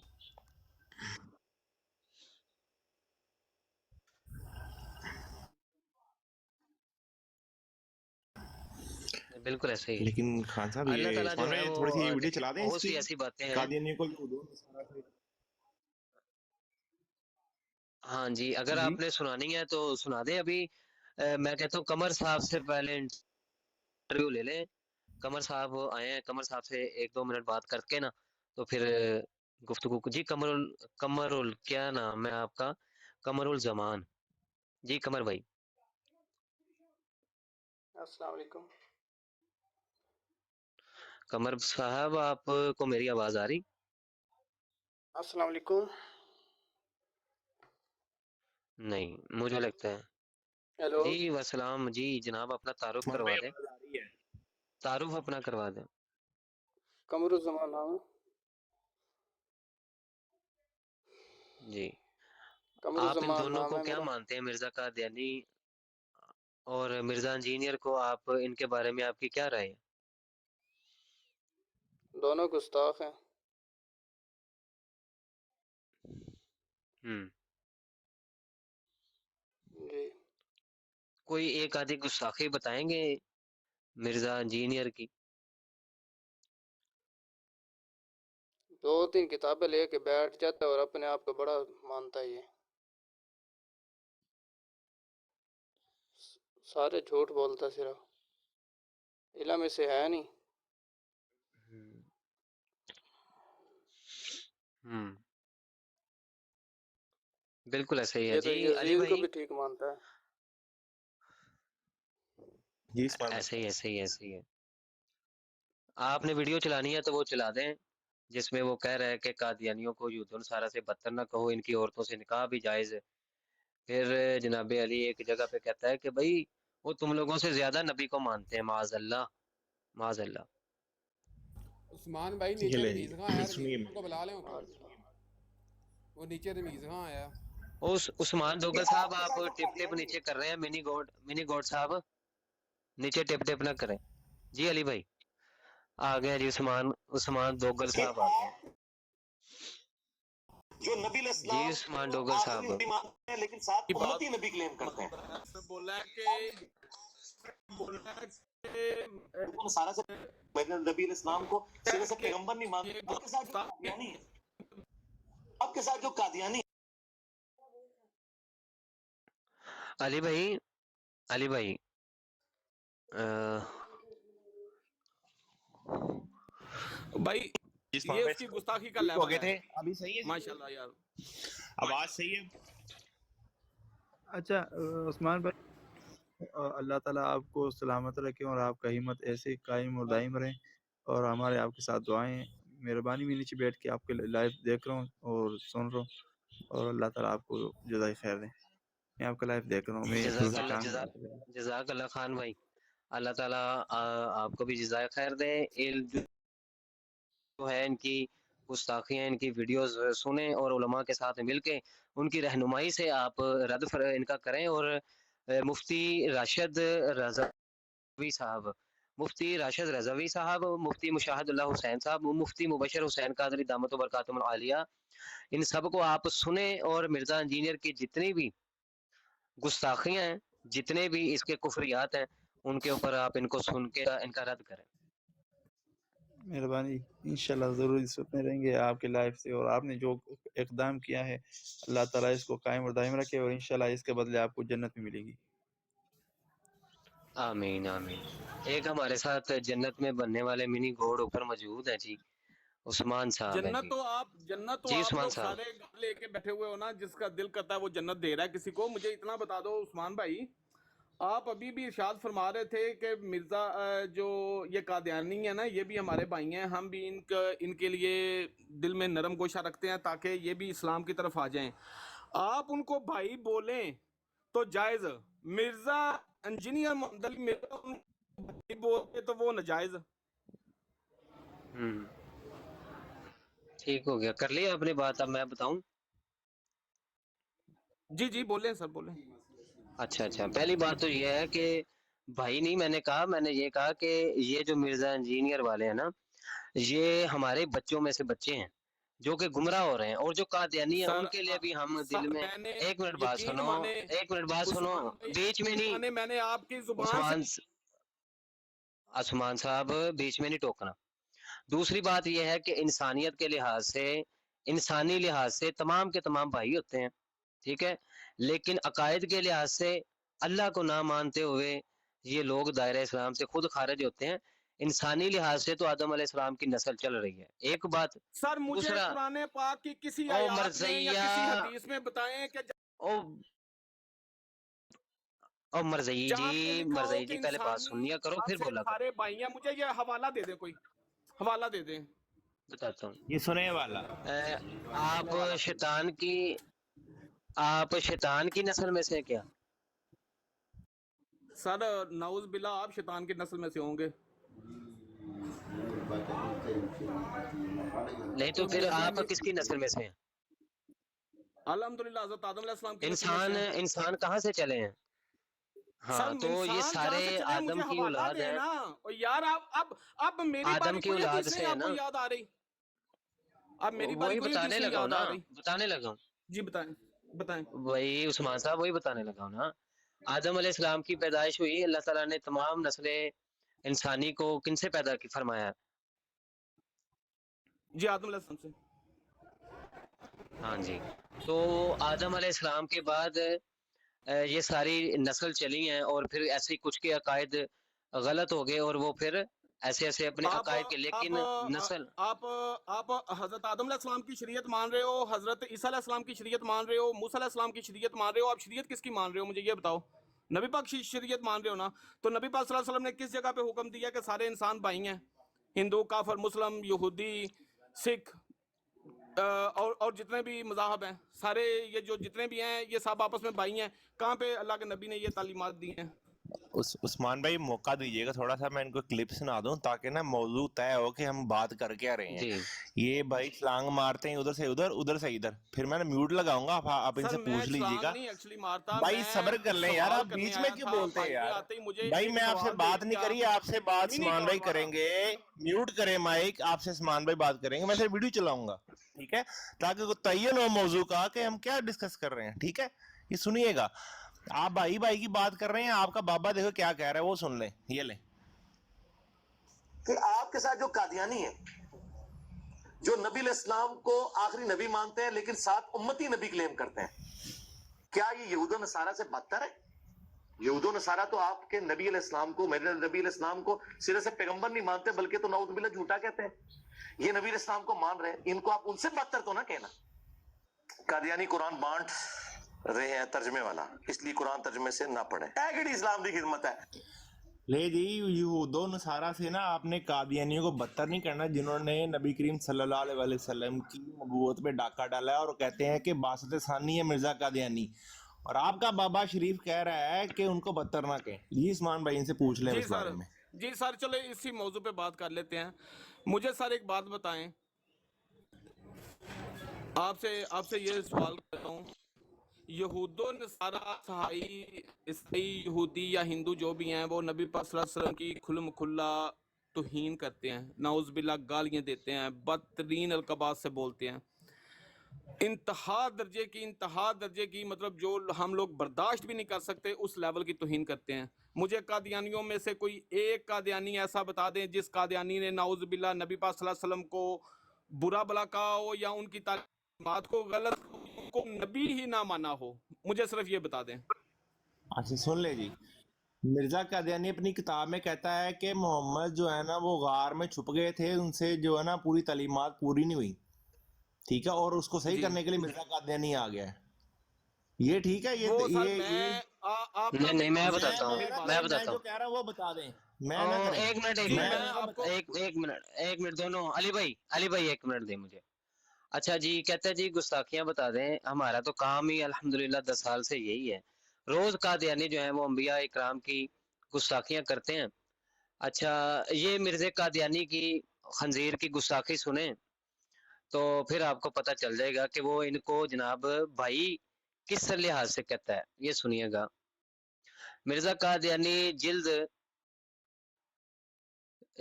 Speaker 1: بالکل ایسے ہی ہے۔
Speaker 6: لیکن خان صاحب
Speaker 1: اللہ
Speaker 6: یہ
Speaker 1: تعالیٰ
Speaker 6: عثمان
Speaker 1: جو ہے
Speaker 6: بھائی
Speaker 1: وہ
Speaker 6: تھوڑی سی ویڈیو چلا دیں اس
Speaker 1: بہت
Speaker 6: کی،
Speaker 1: سی ایسی باتیں ہیں۔
Speaker 6: قادیانیوں کو یہود و نصارہ سے۔
Speaker 1: ہاں جی اگر
Speaker 11: جی
Speaker 1: آپ نے سنانی ہے تو سنا دیں ابھی، میں کہتا ہوں قمر صاحب سے پہلے انٹرویو لے لیں، قمر صاحب آئے ہیں، قمر صاحب سے ایک دو منٹ بات کر کے نا تو پھر گفتگو جی قمر کیا نام ہے آپ کا؟ قمر الزمان جی، قمر بھائی۔
Speaker 12: السلام علیکم۔
Speaker 1: قمر صاحب آپ کو میری آواز آ رہی؟
Speaker 12: السلام علیکم۔
Speaker 1: نہیں مجھے لگتا ہے
Speaker 12: ہیلو،
Speaker 1: جی، وسلام جی، جناب اپنا تعارف
Speaker 6: عثمان
Speaker 1: کروا
Speaker 6: بھائی
Speaker 1: دیں،
Speaker 6: آواز آ رہی ہے؟
Speaker 1: تعارف اپنا کروا دیں
Speaker 12: قمر الزمان نام ہے؟
Speaker 1: جی۔
Speaker 12: قمر
Speaker 1: آپ ان
Speaker 12: الزمان
Speaker 1: دونوں
Speaker 12: نام
Speaker 1: کو
Speaker 12: ہے
Speaker 1: کیا
Speaker 12: میرا۔
Speaker 1: مانتے ہیں، مرزا قادیانی اور مرزا انجینئر کو، آپ ان کے بارے میں آپ کی کیا رائے ہے؟
Speaker 12: دونوں گستاخ ہیں۔
Speaker 1: ہم
Speaker 12: جی،
Speaker 1: کوئی ایک آدھی گستاخی بتائیں گے مرزا انجینئر کی؟
Speaker 12: 2-3 किताबें लेके बैठ जाता है और अपने आप को बड़ा मानता है ये। सारे झूठ बोलता सिर्फ, इल्म में से है नहीं।
Speaker 1: हम्म, बिल्कुल ऐसे ही है
Speaker 12: ये तो
Speaker 1: जी अली
Speaker 12: यजीद को
Speaker 1: भाई।
Speaker 12: भी ठीक मानता है।
Speaker 6: जी उस्मान
Speaker 1: ऐसे ही ऐसे ही ऐसे ही है। आपने वीडियो चलानी है तो वो चला दें, जिसमें वो कह रहा है कि कादियानियों को यूदुन सारा से बदतर न कहो, इनकी औरतों से निकाह भी जायज़ है। फिर जनाब अली एक जगह पे कहता है कि भाई वो तुम लोगों से ज्यादा नबी को मानते हैं, माज़अल्लाह माज़अल्लाह।
Speaker 10: उस्मान भाई
Speaker 6: ये
Speaker 10: नीचे
Speaker 6: ले
Speaker 10: रमीज खां आया,
Speaker 6: सुनिए
Speaker 10: रमीज को बुला लें ऊपर। वो नीचे रमीज खां आया।
Speaker 1: उस उस्मान दोगल साहब आप टिप टिप नीचे कर रहे हैं, मिनी गॉड साहब नीचे टिप टिप ना करें। जी अली भाई आ गए जी, उस्मान उस्मान दोगल साहब आ गए
Speaker 3: जो नबी
Speaker 1: जी,
Speaker 3: इस्लाम
Speaker 1: उस्मान दोगल
Speaker 3: आखिरी
Speaker 1: साहब।
Speaker 3: नबी मानते हैं लेकिन साथ
Speaker 7: की बात
Speaker 3: उम्मती नबी क्लेम करते हैं।
Speaker 7: बोला है कि
Speaker 3: उन सारा से नबी इस्लाम को सिरे से पैगंबर नहीं मानते। आपके साथ जो कादियानी है, आपके साथ जो कादियानी
Speaker 1: अली भाई अली भाई
Speaker 7: भाई ये उसकी गुस्ताखी का
Speaker 6: हो
Speaker 7: लेवल
Speaker 6: गए थे
Speaker 7: है
Speaker 6: अभी सही है जी?
Speaker 7: माशाल्लाह यार।
Speaker 6: आवाज सही है?
Speaker 11: अच्छा उस्मान भाई, अल्लाह ताला आपको सलामत रखे और आपका हिम्मत ऐसे कायम और दायम रहे, और हमारे आपके साथ दुआएं हैं। मेहरबानी में नीचे बैठ के आपके लाइव देख रहा हूँ और सुन रहा हूँ, और अल्लाह ताला आपको जज़ाए खैर दे। मैं आपका लाइव देख रहा हूँ, मैं थोड़ा सा काम कर रहा हूँ।
Speaker 1: जज़ाकल्लाह खान भाई, अल्लाह ताला आपको भी जज़ाए खैर दे। जो है इनकी गुस्ताखियाँ, इनकी वीडियोस सुने और उलमा के साथ मिलके उनकी रहनुमाई से आप इनका करें। और मुफ्ती राशिद रज़वी साहब, मुफ्ती राशिद रज़वी साहब, मुफ्ती मुशाहिदुल्लाह हुसैन साहब, मुफ्ती मुबशर हुसैन कादरी दामत बरकातुहुल आलिया, इन सबको आप सुने और मिर्ज़ा इंजीनियर की जितनी भी गुस्ताखियाँ हैं, जितने भी इसके कुफरियात हैं, उनके ऊपर आप इनको सुन के इनका रद्द करें।
Speaker 11: मेहरबानी, इंशाल्लाह ज़रूर सुनते रहेंगे आपके लाइव से, और आपने जो इक़दाम किया है अल्लाह ताला इसको कायम और दायम रखे, और इंशाल्लाह इसके बदले आपको जन्नत भी मिलेगी।
Speaker 1: आमीन आमीन। एक हमारे साथ जन्नत में बनने वाले मिनी घोड़ ऊपर मौजूद है जी, उस्मान साहब हैं जी।
Speaker 7: जन्नत तो
Speaker 1: जी
Speaker 7: आप
Speaker 1: उस्मान
Speaker 7: लोग
Speaker 1: साहब।
Speaker 7: सारे लेके बैठे हुए हो ना, जिसका दिल करता है वो जन्नत दे रहा है किसी को। मुझे इतना बता दो उस्मान भाई, आप अभी भी इरशाद फरमा रहे थे कि मिर्जा जो ये कादियानी है ना, ये भी हमारे भाई हैं, हम भी इनके लिए दिल में नरम गोशा रखते हैं ताकि ये भी इस्लाम की तरफ आ जाएं। आप उनको भाई बोलें तो जायज, मिर्जा इंजीनियर मोहम्मद अली मिर्जा उनको भाई बोलते तो वो नाजायज।
Speaker 1: ठीक हो गया, कर लिया आपने बात, अब मैं बताऊं?
Speaker 7: जी जी बोलें सर बोलें।
Speaker 1: अच्छा अच्छा, पहली बात तो ये है कि भाई नहीं मैंने कहा, मैंने ये कहा कि ये जो मिर्जा इंजीनियर वाले हैं ना, ये हमारे बच्चों में से बच्चे हैं जो कि गुमराह हो रहे हैं, और जो कादियानी है
Speaker 7: सर
Speaker 1: उनके लिए भी हम दिल में।
Speaker 7: मैंने
Speaker 1: एक मिनट बात
Speaker 7: यकीन
Speaker 1: सुनो,
Speaker 7: माने
Speaker 1: एक मिनट बात सुनो,
Speaker 7: उस्मान भाई,
Speaker 1: बीच में नहीं।
Speaker 7: मैंने आपकी जुबान से
Speaker 1: उस्मान साहब बीच में नहीं टोकना। दूसरी बात यह है कि इंसानियत के लिहाज से, इंसानी लिहाज से तमाम के तमाम भाई होते हैं, ठीक है, लेकिन अकायद के लिहाज से अल्लाह को ना मानते हुए ये लोग दायरे इस्लाम से खुद खारिज होते हैं। इंसानी लिहाज से तो आदम अलैहिस्सलाम की नस्ल चल रही है, एक बात।
Speaker 7: सर मुझे
Speaker 1: दूसरा,
Speaker 7: कुरान पाक की किसी
Speaker 1: ओ
Speaker 7: आयत में या
Speaker 1: मरज़ैया,
Speaker 7: किसी हदीस में बताएं कि
Speaker 1: ओ मरज़ई
Speaker 7: जहाँ पे
Speaker 1: जी,
Speaker 7: लिखा हो
Speaker 1: मरज़ई
Speaker 7: कि
Speaker 1: जी पहले बात
Speaker 7: इंसानी
Speaker 1: सुनिया करो फिर
Speaker 7: से
Speaker 1: बोला करो।
Speaker 7: सारे भाई हैं। मुझे ये हवाला दे दे, कोई हवाला दे दे।
Speaker 1: बताता हूँ,
Speaker 6: ये सुने वाला
Speaker 1: आप शैतान की नस्ल में से हैं क्या?
Speaker 7: सर नौज बिल्ला आप शैतान की नस्ल में से होंगे।
Speaker 1: नहीं तो फिर आप किसकी नस्ल में से हैं?
Speaker 7: अल्हम्दुलिल्लाह हज़रत आदम अलैहिस्सलाम की नस्ल में
Speaker 1: इंसान
Speaker 7: से हैं।
Speaker 1: इंसान कहाँ से चले हैं? हाँ,
Speaker 7: सर
Speaker 1: तो ये
Speaker 7: इंसान
Speaker 1: सारे
Speaker 7: जहाँ से चले
Speaker 1: आदम
Speaker 7: मुझे
Speaker 1: की
Speaker 7: हवाला
Speaker 1: औलाद हैं।
Speaker 7: देना। और यार आप अब मेरी
Speaker 1: आदम
Speaker 7: बारी
Speaker 1: की
Speaker 7: कोई
Speaker 1: औलाद
Speaker 7: हदीस
Speaker 1: से
Speaker 7: नहीं
Speaker 1: है
Speaker 7: आपको
Speaker 1: ना,
Speaker 7: याद आ रही? अब मेरी बारी
Speaker 1: वही
Speaker 7: कोई
Speaker 1: बताने
Speaker 7: हदीस नहीं
Speaker 1: लगा हूँ
Speaker 7: याद
Speaker 1: ना,
Speaker 7: आ रही।
Speaker 1: बताने लगा हूँ।
Speaker 7: जी बताएं बताएं।
Speaker 1: वही उस्मान साहब, वही बताने लगा हूँ ना। आदम अलैहिस्सलाम की पैदाइश हुई, अल्लाह ताला ने तमाम नस्लें इंसानी को किनसे पैदा की फरमाया?
Speaker 7: जी आदम अलैहिस्सलाम से।
Speaker 1: हाँ जी। तो आदम अलैहिस्सलाम के बाद ये सारी नस्ल चली हैं और फिर ऐसे कुछ के अकायद गलत हो गए और वो फिर ऐसे ऐसे अपने
Speaker 7: आप
Speaker 1: अकायद के, लेकिन नस्ल
Speaker 7: आप हजरत आदम अलैहिस्सलाम की शरीयत मान रहे हो, हजरत ईसा अलैहिस्सलाम की शरीयत मान रहे हो, मूसा अलैहिस्सलाम की शरीयत मान रहे हो, आप शरीयत किसकी मान रहे हो मुझे ये बताओ? नबी पाक की शरीयत मान रहे हो ना? तो नबी पाक सल्लल्लाहु अलैहि वसल्लम ने किस जगह पे हुक्म दिया कि सारे इंसान भाई हैं, हिंदू, काफर, मुस्लिम, यहूदी, सिख और जितने भी मज़ाहब हैं, सारे ये जो जितने भी हैं ये सब आपस में भाई हैं। कहाँ पे अल्लाह के नबी ने ये तालीमात दी हैं?
Speaker 6: उस्मान भाई मौका दीजिएगा थोड़ा सा, मैं इनको क्लिप सुना दूं ताकि ना मौजू तय हो कि हम बात कर क्या रहे हैं।
Speaker 1: जी।
Speaker 6: ये भाई छलांग मारते हैं उधर से उधर, उधर से इधर, फिर मैं म्यूट लगाऊंगा, आप इनसे
Speaker 7: सर मैं
Speaker 6: पूछ
Speaker 7: छलांग
Speaker 6: लीजिएगा।
Speaker 7: नहीं एक्चुअली मारता,
Speaker 6: भाई
Speaker 7: मैं
Speaker 6: सब्र कर लें यार,
Speaker 7: सवाल
Speaker 6: आप
Speaker 7: करने
Speaker 6: बीच में
Speaker 7: आया
Speaker 6: क्यों
Speaker 7: था।
Speaker 6: बोलते हैं
Speaker 7: भाई
Speaker 6: यार?
Speaker 7: आते ही मुझे
Speaker 6: भाई
Speaker 7: एक
Speaker 6: मैं आपसे
Speaker 7: सवाल
Speaker 6: बात
Speaker 7: दे
Speaker 6: नहीं
Speaker 7: दिया,
Speaker 6: करी, आपसे बात
Speaker 7: मिनी
Speaker 6: सलमान भाई
Speaker 7: कॉल वाला।
Speaker 6: करेंगे। म्यूट करें माइक, आपसे सलमान भाई बात करेंगे, मैं सिर्फ वीडियो चलाऊंगा, ठीक है, ताकि को तयन हो मौजू का कि हम क्या डिस्कस कर रहे हैं, ठीक है। ये सुनिएगा, आप भाई भाई की बात कर रहे हैं, आपका बाबा देखो क्या कह रहा है, वो सुन लें, ये लें।
Speaker 3: कि आपके साथ जो कादियानी है, जो नबी इस्लाम को आखिरी नबी मानते हैं लेकिन साथ उम्मती नबी क्लेम करते हैं, क्या ये यहूद नसारा से बदतर है? यहूद नसारा तो आपके नबी इस्लाम को, मेरे नबी इस्लाम को सिरे से पैगंबर नहीं मानते, बल्कि तो नाउज़ुबिल्लाह झूठा कहते हैं। ये नबी इस्लाम को मान रहे हैं, इनको आप उनसे बदतर तो ना कहना। कादियानी कुरान बांट रहे हैं तर्जमे वाला, इसलिए कुरान तर्जमे से ना पढ़े। ऐ इस्लाम की खिदमत है।
Speaker 6: ले जी, यहूदो नसारा से ना आपने कादियानियों को बदतर नहीं करना, जिन्होंने नबी करीम सल्लल्लाहु अलैहि वसल्लम की नबूवत पे डाका डाला है और कहते हैं कि बासत सानी है मिर्जा कादियानी, और आपका बाबा शरीफ कह रहा है कि उनको बदतर ना कहें। जी उस्मान भाई इनसे पूछ लें
Speaker 7: जी
Speaker 6: इस बारे
Speaker 7: सर,
Speaker 6: में।
Speaker 7: जी सर, चलो इसी मौजू पे बात कर लेते हैं। मुझे सर एक बात बताएं, आपसे ये सवाल करता हूँ, यहूदो नसारा, सहाई, ईसाई, यहूदी या हिंदू जो भी हैं, वो नबी पाक सल्लल्लाहु अलैहि वसल्लम की खुल्म खुल्ला तौहीन करते हैं, नाउज़ुबिल्लाह गालियाँ देते हैं, बदतरीन अलकबात से बोलते हैं, इंतहा दर्जे की मतलब जो हम लोग बर्दाश्त भी नहीं कर सकते उस लेवल की तौहीन करते हैं। मुझे कादियानियों में से कोई एक कादियानी ऐसा बता दें जिस कादियानी ने नाउज़ुबिल्लाह नबी पाक सल्लल्लाहु अलैहि वसल्लम को बुरा भला कहा हो या उनकी तालीमात को गलत, को नबी ही ना माना हो। मुझे सिर्फ ये बता दें।
Speaker 6: अच्छा सुन ले जी, मिर्जा कादियानी अपनी किताब में कहता है कि मोहम्मद जो है ना वो गार में छुप गए थे, उनसे जो है ना पूरी तालीमात पूरी नहीं हुई, ठीक है, और उसको सही
Speaker 7: जी
Speaker 6: करने के लिए मिर्जा कादियानी आ गया है। ये ठीक है,
Speaker 7: वो सर
Speaker 6: ये
Speaker 7: आप
Speaker 1: नहीं नहीं, मैं बताता हूँ, मैं बताता
Speaker 6: जो
Speaker 1: हूँ।
Speaker 6: कह रहा हूँ वो बता दें, मैं ना करें।
Speaker 1: एक मिनट
Speaker 7: जी मैं आपको
Speaker 1: एक मिनट दोनों, अली भाई एक मिनट दे मुझे। अच्छा जी, कहते हैं जी गुस्ताखियां बता दें, हमारा तो काम ही अल्हम्दुलिल्लाह 10 साल से यही है, रोज कादियानी जो है वो अंबिया इकराम की गुस्ताखियां करते हैं। अच्छा, ये मिर्जे कादियानी की खंजीर की गुस्ताखी सुने तो फिर आपको पता चल जाएगा कि वो इनको जनाब भाई किस लिहाज से कहता है। ये सुनिएगा, मिर्जा कादियानी जिल्द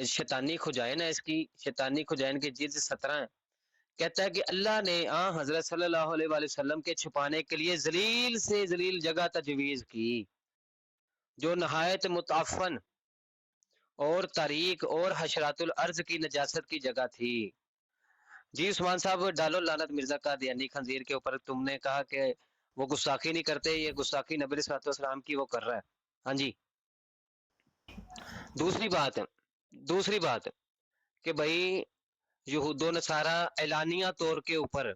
Speaker 1: शैतानी खुजाइन है इसकी, शैतानी खुजाइन की जिल्द 17 है। कहता है कि अल्लाह ने हजरत सल्लल्लाहु अलैहि वसल्लम के छुपाने के लिए जलील से जलील जगह तजवीज की, जो नहायत मुताफन और तारीक और हशरातुल अर्ज की नजासत की जगह थी। जी उस्मान साहब, डालो लानत मिर्जा कादियानी खंजीर के ऊपर। तुमने कहा कि वो गुस्ताखी नहीं करते, ये गुस्ताखी नबी सल्लल्लाहु अलैहि वसल्लम की वो कर रहा है। हाँ जी। दूसरी बात कि भाई यहूदो नसारा एलानिया तौर के ऊपर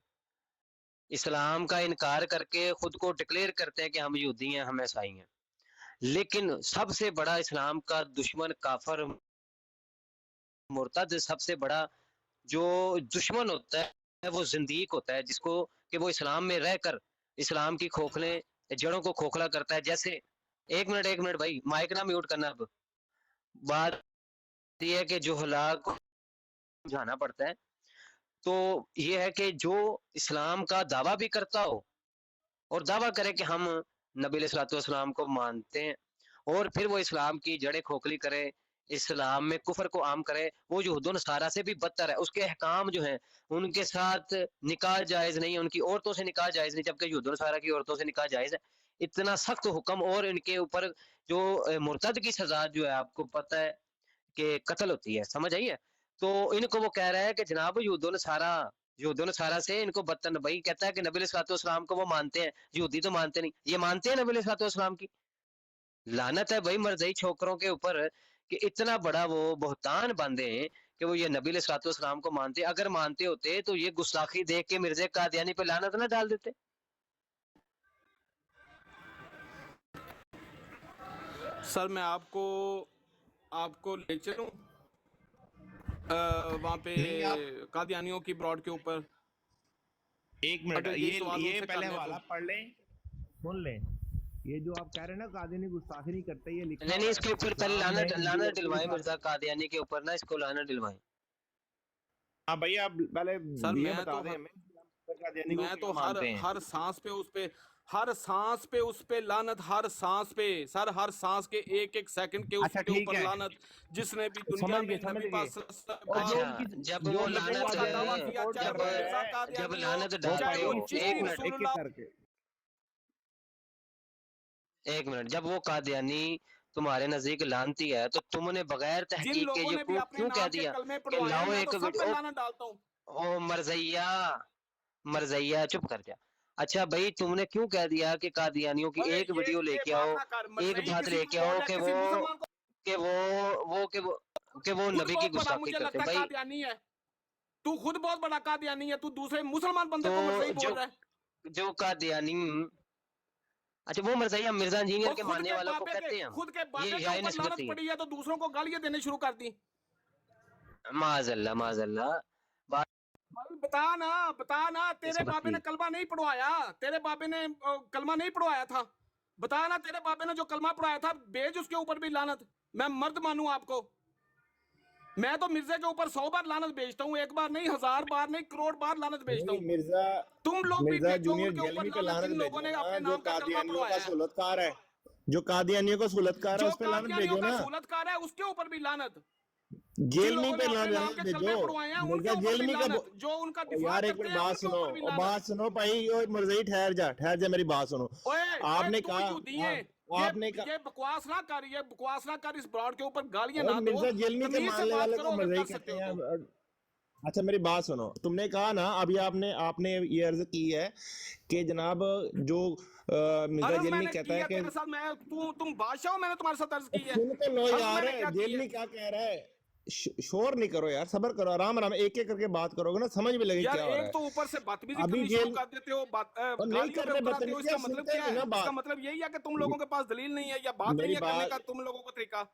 Speaker 1: इस्लाम का इनकार करके खुद को डिक्लेयर करते हैं कि हम यहूदी हैं, हम ईसाई हैं, लेकिन सबसे बड़ा इस्लाम का दुश्मन काफर मुर्तद, सबसे बड़ा जो दुश्मन होता है वो जिंदीक होता है, जिसको कि वो इस्लाम में रहकर इस्लाम की खोखले जड़ों को खोखला करता है। जैसे एक मिनट भाई, माइक ना म्यूट करना। अब बात यह है कि जो हलाक जाना पड़ता है, तो ये है कि जो इस्लाम का दावा भी करता हो और दावा करे कि हम नबी अलैहिस्सलातु वस्सलाम को मानते हैं, और फिर वो इस्लाम की जड़ें खोखली करे, इस्लाम में कुफर को आम करे, वो यहूद नसारा से भी बदतर है। उसके अहकाम जो हैं, उनके साथ निकाह जायज नहीं है, उनकी औरतों से निकाह जायज नहीं, जबकि यहूद नसारा की औरतों से निकाह जायज है। इतना सख्त हुक्म, और इनके ऊपर जो मुर्तद की सजा जो है आपको पता है कि कत्ल होती है, समझ आई है। تو इनको वो कह रहा है कि जनाब यहूदो नसारा से इनको बदतन भाई कहता है कि नबी अलैहिस्सलाम को वो मानते हैं, यहूदी तो मानते नहीं, ये मानते हैं नबी अलैहिस्सलाम की। लानत है भाई मरज़ई छोकरों के ऊपर कि इतना बड़ा वो बहतान बांधे हैं कि वो ये नबी अलैहिस्सलाम को मानते। अगर मानते होते तो ये गुस्ताखी देख के मिर्ज़ा कादियानी पे लानत ना डाल देते।
Speaker 7: सर मैं आपको ले चलूं वहाँ पे कादियानियों की ब्रॉड के ऊपर।
Speaker 6: एक मिनट,
Speaker 7: अगर
Speaker 6: ये
Speaker 7: सवाल उनसे
Speaker 6: पहले
Speaker 7: करने
Speaker 6: वाला
Speaker 7: तो।
Speaker 6: पढ़ लें, सुन लें। ये जो आप कह रहे हैं ना कादियानी गुस्ताखी नहीं करते, ये लिखा
Speaker 1: नहीं, इसके ऊपर पहले
Speaker 6: इस्लाम में
Speaker 1: लानत दिलवाएं मिर्ज़ा कादियानी के ऊपर ना, इसको लानत दिलवाएं।
Speaker 6: हाँ भैया, आप पहले
Speaker 7: सर
Speaker 6: ये
Speaker 7: मैं
Speaker 6: बता
Speaker 7: तो
Speaker 6: दें हमें कादियानी को
Speaker 7: मैं तो
Speaker 6: क्यों मानते हैं।
Speaker 7: हर सांस पे उस पे लानत, हर सांस पे सर, हर सांस के एक सेकंड के
Speaker 6: अच्छा
Speaker 7: उसके
Speaker 6: ठीक
Speaker 7: ऊपर
Speaker 6: है,
Speaker 7: लानत, जिसने भी दुनिया
Speaker 6: समझ
Speaker 7: में
Speaker 6: गए
Speaker 7: नबी पाक
Speaker 6: और जो उनकी
Speaker 1: जब
Speaker 6: जो
Speaker 1: वो
Speaker 6: उनके
Speaker 1: लानत
Speaker 7: का दावा
Speaker 6: कादियानी
Speaker 7: किया,
Speaker 6: सपोर्ट
Speaker 7: चाहे
Speaker 6: कर
Speaker 7: वो
Speaker 6: रहा
Speaker 7: मिर्जा
Speaker 6: है,
Speaker 1: जब
Speaker 7: कादियानी हो,
Speaker 1: लानत
Speaker 6: वो
Speaker 7: चाहे
Speaker 1: डालते
Speaker 7: वो
Speaker 1: हो,
Speaker 6: भाई
Speaker 7: चिश्ती
Speaker 1: एक मिनट
Speaker 6: एक एक
Speaker 7: रसूलुल्लाह।
Speaker 6: करके
Speaker 1: जब वो कादियानी तुम्हारे नजदीक लानती है तो तुमने बगैर
Speaker 7: जिन
Speaker 1: तहकीक के
Speaker 7: लोगों
Speaker 1: ये
Speaker 7: ने भी अपने
Speaker 1: क्यों कह
Speaker 7: नाम के
Speaker 1: दिया
Speaker 7: कलमे
Speaker 1: कि
Speaker 7: पढ़वाए हैं,
Speaker 1: लाओ
Speaker 7: मैं
Speaker 1: एक
Speaker 7: तो सब पे
Speaker 1: वीडियो।
Speaker 7: लानत डालता हूँ।
Speaker 1: ओ मरजैया चुप कर जा। अच्छा भाई तुमने क्यों कह दिया कि कादियानियों की
Speaker 7: ओए
Speaker 1: एक वीडियो
Speaker 7: ये
Speaker 1: लेके
Speaker 7: बात
Speaker 1: आओ,
Speaker 7: ना कर,
Speaker 1: एक
Speaker 7: मरज़ई
Speaker 1: बात
Speaker 7: किसी को
Speaker 1: लेके
Speaker 7: बोल
Speaker 1: आओ
Speaker 7: रहा है,
Speaker 1: कि
Speaker 7: किसी मुसलमान को
Speaker 1: कि वो कि वो कि वो
Speaker 7: खुद
Speaker 1: नबी की
Speaker 7: बहुत बड़ा
Speaker 1: गुस्ताखी
Speaker 7: मुझे
Speaker 1: करते
Speaker 7: लगता है
Speaker 1: भाई।
Speaker 7: कादियानी है, तू खुद बहुत बड़ा कादियानी है, तू दूसरे मुसलमान बंदे को मरज़ई
Speaker 1: तो
Speaker 7: बोल रहा है।
Speaker 1: जो कादियानी, अच्छा वो मरजैया मिर्जा इंजीनियर
Speaker 7: और
Speaker 1: के मानने वालों को कहते हैं हम,
Speaker 7: खुद के
Speaker 1: ये
Speaker 7: बाबे के
Speaker 1: जाए
Speaker 7: ऊपर
Speaker 1: निस्बत
Speaker 7: लानत
Speaker 1: नहीं है।
Speaker 7: पड़ी है तो दूसरों को गालियां देने शुरू कर दी।
Speaker 1: माजल्ला बात
Speaker 7: भाई बता ना तेरे
Speaker 1: निस्बत
Speaker 7: बाबे ने
Speaker 1: की।
Speaker 7: कलमा नहीं पढ़वाया, तेरे बाबे ने कलमा नहीं पढ़वाया था, बता ना तेरे बाबे ने जो कलमा पढ़ाया था, भेज उसके ऊपर भी लानत। मैं मर्द मानूं आपको, मैं तो मिर्जे के ऊपर 100 बार लानत भेजता हूँ, एक बार नहीं, 1000 बार नहीं, करोड़ बार लानत भेजता
Speaker 6: नहीं,
Speaker 7: हूँ।
Speaker 6: मिर्जा
Speaker 7: तुम लोग भी
Speaker 6: मिर्जा
Speaker 7: भेजो
Speaker 6: जूनियर
Speaker 7: उनके ऊपर
Speaker 6: जेलमी पे
Speaker 7: लानत,
Speaker 6: लानत
Speaker 7: जिन लोगों
Speaker 6: भेजो
Speaker 7: ने
Speaker 6: ना,
Speaker 7: अपने
Speaker 6: जो
Speaker 7: नाम का कलमा
Speaker 6: कादियानियों का
Speaker 7: पढ़वाया है।
Speaker 6: सहूलतकार है, जो कादियानियों का सहूलतकार है
Speaker 7: जो
Speaker 6: उस पे लानत
Speaker 7: कादियानियों
Speaker 6: भेजो
Speaker 7: का
Speaker 6: ना,
Speaker 7: सहूलतकार है उसके ऊपर भी लानत, जिन
Speaker 6: जेलमी
Speaker 7: लोगों
Speaker 6: पे
Speaker 7: ने अपने नाम
Speaker 6: लानत
Speaker 7: के कलमे
Speaker 6: भेजो।
Speaker 7: पढ़वाए हैं उनके
Speaker 6: मिर्जा
Speaker 7: ऊपर भी
Speaker 6: जेलमी का
Speaker 7: लानत, जो उनका
Speaker 6: ओ
Speaker 7: दिफा
Speaker 6: यार एक
Speaker 7: करते
Speaker 6: मिनट
Speaker 7: हैं
Speaker 6: बात
Speaker 7: उनके
Speaker 6: सुनो,
Speaker 7: ऊपर भी
Speaker 6: और
Speaker 7: लानत।
Speaker 6: बात सुनो भाई, ओ मर्जी ठहर जा मेरी बात सुनो।
Speaker 7: ओए
Speaker 6: आपने
Speaker 7: तू
Speaker 6: कहा
Speaker 7: यहूदी है,
Speaker 6: आपने कहा
Speaker 7: ये बकवास ना कर, ये बकवास ना कर, इस ब्रॉड के ऊपर गालियां
Speaker 6: और
Speaker 7: ना दो,
Speaker 6: मिर्जा जेलमी के
Speaker 7: तमीज से
Speaker 6: मानने
Speaker 7: बात
Speaker 6: वाले
Speaker 7: करो
Speaker 6: को
Speaker 7: अगर
Speaker 6: मर्जी
Speaker 7: कर
Speaker 6: कहते
Speaker 7: सकते हो तो।
Speaker 6: हैं। अच्छा मेरी बात सुनो, तुमने कहा ना अभी आपने ये अर्ज की है कि जनाब जो मिर्जा
Speaker 7: अर्ज
Speaker 6: जेलमी
Speaker 7: मैंने
Speaker 6: कहता है
Speaker 7: किया
Speaker 6: कि
Speaker 7: तेरे साथ, मैं तुम बादशाह हो, मैंने तुम्हारे साथ अर्ज की है।
Speaker 6: सुन तो लो
Speaker 7: अर्ज
Speaker 6: यार,
Speaker 7: मैंने क्या की
Speaker 6: जेलमी
Speaker 7: है
Speaker 6: क्या कह रहा है, शोर नहीं करो यार, सबर करो, आराम एक एक करके बात करोगे ना समझ में लगेगी
Speaker 7: यार,
Speaker 6: क्या हो रहा
Speaker 7: एक
Speaker 6: है।
Speaker 7: तो ऊपर से बदतमीजी
Speaker 6: अभी
Speaker 7: करनी शुरू कर देते हो,
Speaker 6: और नहीं
Speaker 7: गालियों
Speaker 6: कर
Speaker 7: पे
Speaker 6: रहे
Speaker 7: उतर आते हो, इसका
Speaker 6: बदतमीजी,
Speaker 7: मतलब
Speaker 6: सुनते
Speaker 7: क्या
Speaker 6: नहीं
Speaker 7: है?
Speaker 6: ना
Speaker 7: इसका
Speaker 6: बात
Speaker 7: मतलब यही है कि तुम लोगों के पास दलील नहीं है या बात
Speaker 6: मेरी
Speaker 7: नहीं है करने का
Speaker 6: बात।
Speaker 7: तुम लोगों को तरीका।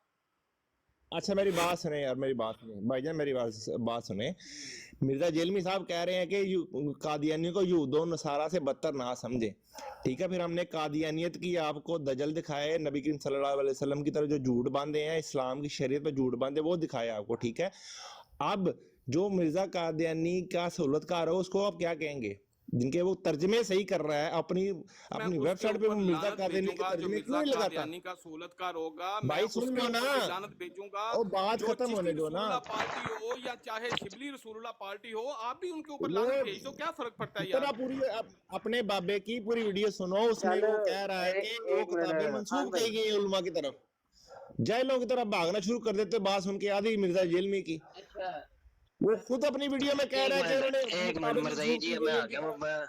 Speaker 6: अच्छा मेरी बात सुने यार, मेरी बात सुने भाईजान, मेरी बात सुने। मिर्जा जेलमी साहब कह रहे हैं कि कादियानियों को यहूदों नसारा से बदतर ना समझे, ठीक है। फिर हमने कादियानियत की आपको दजल दिखाए, नबी करीम सल्लल्लाहु अलैहि वसल्लम की तरफ जो झूठ बांधे हैं, इस्लाम की शरीयत पे झूठ बांधे, वो दिखाए आपको, ठीक है। अब जो मिर्जा कादियानी का सहूलतकार हो उसको आप क्या कहेंगे, जिनके वो तर्जमे सही कर रहा है अपनी
Speaker 7: मैं उसके
Speaker 6: वेबसाइट पे, वो
Speaker 7: ऊपर
Speaker 6: मिर्जा
Speaker 7: लानत
Speaker 6: कादियानी के
Speaker 7: भेजूंगा जो
Speaker 6: तर्जमे क्यों
Speaker 7: मिर्जा
Speaker 6: नहीं लगाता।
Speaker 7: कादियानी का सहूलतकार होगा, मैं
Speaker 6: भाई सुन
Speaker 7: उसके
Speaker 6: लो
Speaker 7: ऊपर
Speaker 6: ना,
Speaker 7: भी लानत भेजूंगा।
Speaker 6: और बात
Speaker 7: जो
Speaker 6: खत्म
Speaker 7: चिश्ती
Speaker 6: होने दो ना।
Speaker 7: रसूलुल्लाह पार्टी हो या चाहे शिबली रसूलुल्लाह पार्टी हो, आप भी उनके ऊपर
Speaker 6: वो
Speaker 7: लानत भेज दो, क्या फर्क पड़ता है
Speaker 6: तेरा
Speaker 7: यार।
Speaker 6: पूरी अपने बाबे की पूरी वीडियो सुनो, उसमें वो कह रहा है कि वो
Speaker 1: एक
Speaker 6: किताबें
Speaker 1: मिनट खान
Speaker 6: मंसूब की
Speaker 1: भाई।
Speaker 6: गई हैं उलमा की तरफ, जाहिलों की तरफ भागना शुरू कर देते बात सुन के, आधी मिर्जा जेलमी की।
Speaker 1: अच्छा
Speaker 6: वो खुद अपनी वीडियो में कह रहा है कि उन्होंने
Speaker 1: एक मिनट
Speaker 6: किताबें
Speaker 1: मरज़ई
Speaker 6: मंसूब
Speaker 1: जी,
Speaker 6: की
Speaker 1: मैं
Speaker 6: गई
Speaker 1: आ
Speaker 6: हैं
Speaker 1: गया मैं।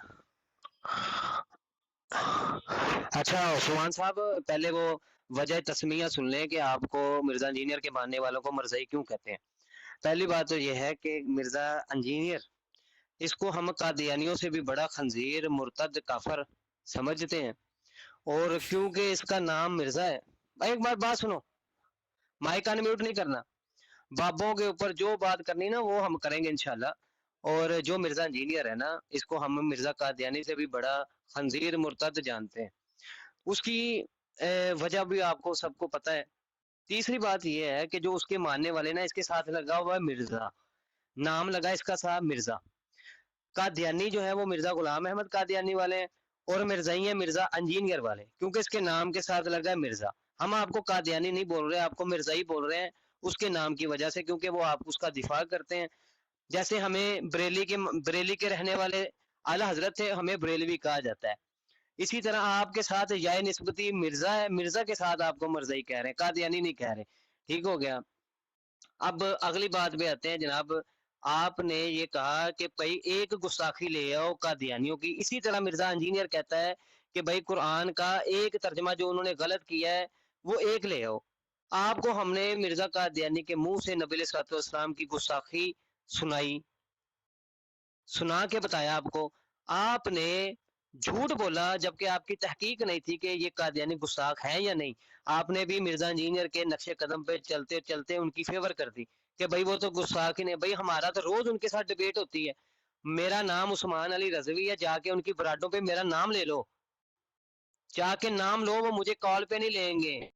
Speaker 1: अच्छा उस्मान साहब, पहले वो वजह तस्मिया सुन लें कि आपको मिर्जा इंजीनियर के मानने वालों को मरज़ई क्यों कहते हैं। पहली बात तो ये है कि मिर्जा इंजीनियर, इसको हम कादियानियों से भी बड़ा खंजीर, मुर्तद, काफर समझते हैं, और क्योंकि इसका नाम मिर्जा है। भाई एक बात सुनो, माइक अनम्यूट नहीं करना। बाबों के ऊपर जो बात करनी ना वो हम करेंगे इंशाल्लाह। और जो मिर्जा इंजीनियर है ना, इसको हम मिर्जा कादियानी से भी बड़ा खंजीर, मुर्तद जानते हैं। उसकी वजह भी आपको सबको पता है। तीसरी बात यह है कि जो उसके मानने वाले ना, इसके साथ लगा हुआ है मिर्जा, नाम लगा इसका साहब मिर्जा। कादियानी जो है वो मिर्जा गुलाम अहमद कादियानी वाले हैं, और मिर्जाई है मिर्जा इंजीनियर वाले, क्योंकि इसके नाम के साथ लगा है मिर्जा। हम आपको कादियानी नहीं बोल रहे, आपको मिर्जाई बोल रहे हैं उसके नाम की वजह से, क्योंकि वो आप उसका दिफा करते हैं। जैसे हमें बरेली के रहने वाले आला हजरत थे, हमें बरेलवी कहा जाता है। इसी तरह आपके साथ या निस्बती मिर्जा है, मिर्जा के साथ आपको मर्जाई कह रहे हैं, कादियानी नहीं कह रहे। ठीक हो गया। اب اگلی بات میں آتے ہیں جناب، آپ نے یہ کہا کہ بھائی ایک گستاخی لے آؤ قادیانیوں کی، اسی طرح مرزا انجینئر کہتا ہے کہ بھائی قرآن کا ایک ترجمہ جو انہوں نے غلط کیا ہے وہ ایک لے آؤ۔ آپ کو ہم نے مرزا قادیانی کے منہ سے نبی علیہ السلام کی گستاخی سنائی، سنا کے بتایا آپ کو، آپ نے جھوٹ بولا جبکہ آپ کی تحقیق نہیں تھی کہ یہ قادیانی گستاخ ہے یا نہیں۔ آپ نے بھی مرزا انجینئر کے نقش قدم پہ چلتے چلتے ان کی فیور کر دی کہ بھائی وہ تو گستاخ ہی نہیں۔ بھائی ہمارا تو روز ان کے ساتھ ڈیبیٹ ہوتی ہے، میرا نام عثمان علی رضوی ہے، جا کے ان کی براڈوں پہ میرا نام لے لو، جا کے نام لو، وہ مجھے کال پہ نہیں لیں گے،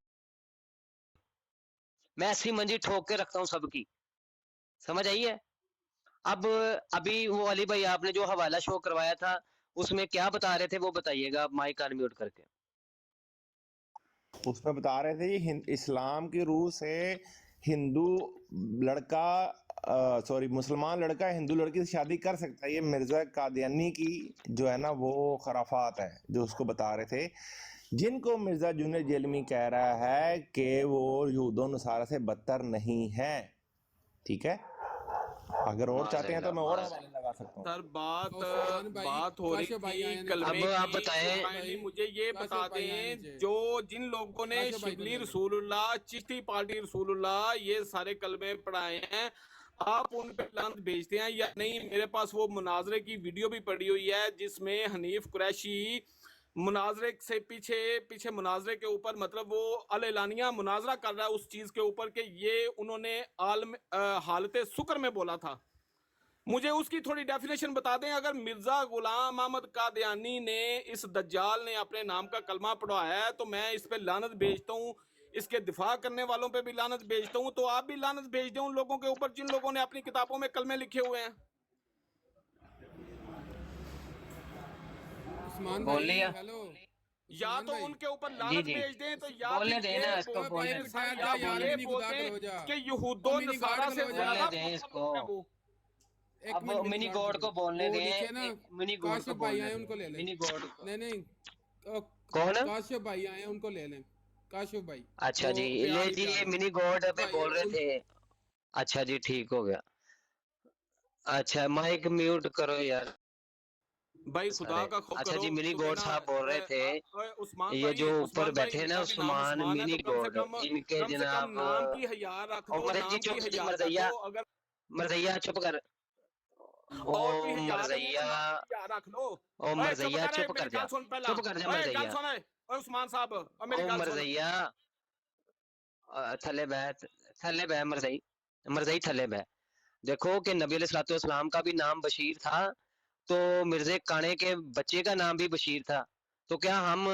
Speaker 1: میں ایسی منجی ٹھوک کے رکھتا ہوں سب کی، سمجھ آئی ہے؟ اب ابھی وہ علی بھائی آپ نے جو حوالہ شو کروایا تھا اس میں کیا بتا رہے تھے وہ بتائیے گا، مائک آن میوٹ کر کے۔
Speaker 6: اس میں بتا رہے تھے یہ اسلام کی روح سے ہندو لڑکا سوری مسلمان لڑکا ہندو لڑکی سے شادی کر سکتا ہے، یہ مرزا قادیانی کی جو ہے نا وہ خرافات ہے جو اس کو بتا رہے تھے، جن کو مرزا جنید جیلمی کہہ رہا ہے کہ وہ یہود و نصارہ سے بدتر نہیں ہے۔ ٹھیک ہے، اگر اور چاہتے ہیں تو میں اور حوالے لگا سکتا ہوں۔
Speaker 7: سر بات ہو رہی تھی کلمے
Speaker 1: اب آپ
Speaker 7: کی،
Speaker 1: بتائیں،
Speaker 7: مجھے یہ بتا دیں جو جن لوگوں نے شبلی رسول اللہ، چشتی پارٹی رسول اللہ یہ سارے کلمے پڑھائے ہیں، آپ ان پہ لعنت بھیجتے ہیں یا نہیں؟ میرے پاس وہ مناظرے کی ویڈیو بھی پڑی ہوئی ہے جس میں حنیف قریشی مناظرے سے پیچھے مناظرے کے اوپر مطلب وہ اعلانیہ مناظرہ کر رہا ہے اس چیز کے اوپر کہ یہ انہوں نے حالت سکر میں بولا تھا۔ مجھے اس کی تھوڑی ڈیفینیشن بتا دیں۔ اگر مرزا غلام احمد قادیانی نے اس دجال نے اپنے نام کا کلمہ پڑھوایا ہے تو میں اس پہ لعنت بھیجتا ہوں، اس کے دفاع کرنے والوں پہ بھی لعنت بھیجتا ہوں، تو آپ بھی لعنت بھیج دیں ان لوگوں کے اوپر جن لوگوں نے اپنی کتابوں میں کلمے لکھے ہوئے ہیں۔ یا تو ان کے اوپر لعنت بھیج دیں تو یا
Speaker 1: بولنے دیں نا اس کو، بولنے
Speaker 7: کہ یہود و نصارہ سے زیادہ
Speaker 1: دیں اس کو، اب منی گوڈ کو بولنے دیں، منی گوڈ کو بولنے دیں، منی گوڈ
Speaker 10: نہیں
Speaker 1: کون؟
Speaker 10: کاشف بھائی آئے ہیں، ان کو لے لیں، کاشف بھائی۔
Speaker 1: اچھا جی، لے جی، یہ منی گوڈ ابھی بول رہے تھے، اچھا جی ٹھیک ہو گیا، اچھا مائک میوٹ کرو یار
Speaker 7: بھائی، خدا کا خوف کرو۔
Speaker 1: اچھا جی، منی گوڈ صاحب بول رہے تھے یہ جو اوپر بیٹھے نا عثمان منی گوڈ، ان کے جناب مرزیا جی چپ جی، مرزیا چپ کر، او مرزیا چپ کر جا، چپ کر جا مرزیا،
Speaker 7: عثمان صاحب
Speaker 1: او مرزیا تھلے بہ مرزئی تھلے بہ۔ دیکھو کہ نبی علیہ السلام کا بھی نام بشیر تھا تو مرزے کانے کے بچے کا نام بھی بشیر تھا، تو کیا ہم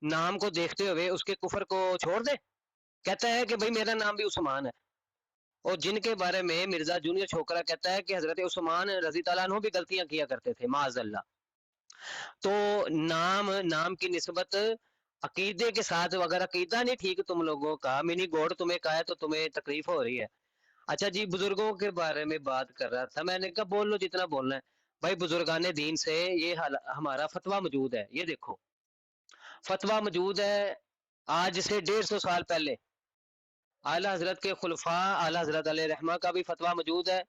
Speaker 1: نام کو دیکھتے ہوئے اس کے کفر کو چھوڑ دیں؟ کہتا ہے کہ بھئی میرا نام بھی عثمان ہے، اور جن کے بارے میں مرزا جونیئر چھوکرا کہتا ہے کہ حضرت عثمان رضی اللہ عنہ بھی غلطیاں کیا کرتے تھے معاذ اللہ۔ تو نام کی نسبت عقیدے کے ساتھ، اگر عقیدہ نہیں ٹھیک تم لوگوں کا، منی گوڈ تمہیں کہا ہے تو تمہیں تکلیف ہو رہی ہے۔ اچھا جی، بزرگوں کے بارے میں بات کر رہا تھا، میں نے کہا بول لو جتنا بولنا ہے بھائی۔ بزرگان دین سے یہ ہمارا فتویٰ موجود ہے، یہ دیکھو فتویٰ موجود ہے آج سے 150 سال پہلے، اعلیٰ حضرت کے خلفاء اعلیٰ حضرت علیہ رحمہ کا بھی فتویٰ موجود ہے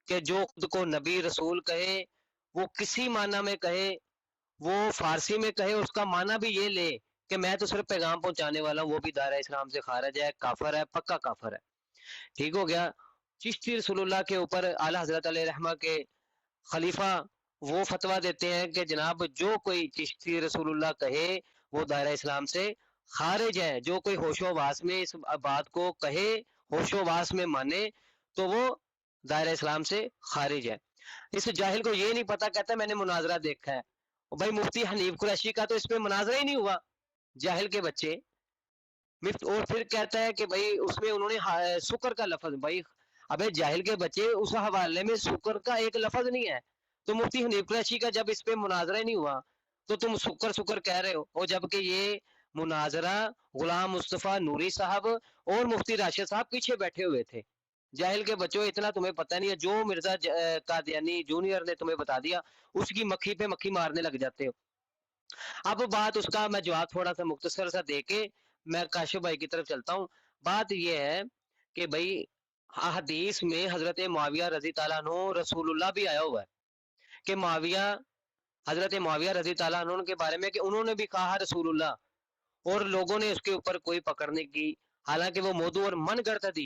Speaker 1: کہ جو خود کو نبی رسول کہے، وہ کسی معنی میں کہے، وہ فارسی میں کہے، اس کا معنی بھی یہ لے کہ میں تو صرف پیغام پہنچانے والا ہوں، وہ بھی دائرہ اسلام سے خارج ہے، کافر ہے، پکا کافر ہے۔ ٹھیک ہو گیا۔ چشتی رسول اللہ کے اوپر اعلیٰ حضرت علیہ رحمہ کے خلیفہ وہ فتویٰ دیتے ہیں کہ جناب جو کوئی چشتی رسول اللہ کہے وہ دائرہ اسلام سے خارج ہے، جو کوئی ہوش و واس میں اس بات کو کہے، ہوش و واس میں مانے، تو وہ دائرہ اسلام سے خارج ہے۔ اس جاہل کو یہ نہیں پتا، کہتا ہے میں نے مناظرہ دیکھا ہے، بھائی مفتی حنیف قریشی کا تو اس پہ مناظرہ ہی نہیں ہوا، جاہل کے بچے۔ اور پھر کہتا ہے کہ بھائی اس میں انہوں نے سکر کا لفظ، بھائی ابے جاہل کے بچے، اس حوالے میں سکر کا ایک لفظ نہیں ہے، تو مفتی حنیف قریشی کا جب اس پہ مناظرہ ہی نہیں ہوا تو تم سکر کہہ رہے ہو، اور جبکہ یہ مناظرہ غلام مصطفیٰ نوری صاحب اور مفتی راشد صاحب پیچھے بیٹھے ہوئے تھے۔ جاہل کے بچوں اتنا تمہیں پتہ نہیں ہے، جو مرزا قادیانی جونیئر نے تمہیں بتا دیا اس کی مکھی پہ مکھی مارنے لگ جاتے ہو۔ اب بات اس کا میں جواب تھوڑا سا مختصر سا دے کے میں کاشف بھائی کی طرف چلتا ہوں۔ بات یہ ہے کہ بھائی हदीस में हजरत मुआविया रजी ताला अन्हु रसूलुल्लाह भी आया हुआ है कि मुआविया, हजरत मुआविया रजी ताला अन्हु के बारे में कि उन्होंने भी कहा रसूलुल्लाह, और लोगों ने उसके ऊपर कोई पकड़ नहीं की, हालांकि वो मौदू और मन गढ़ंत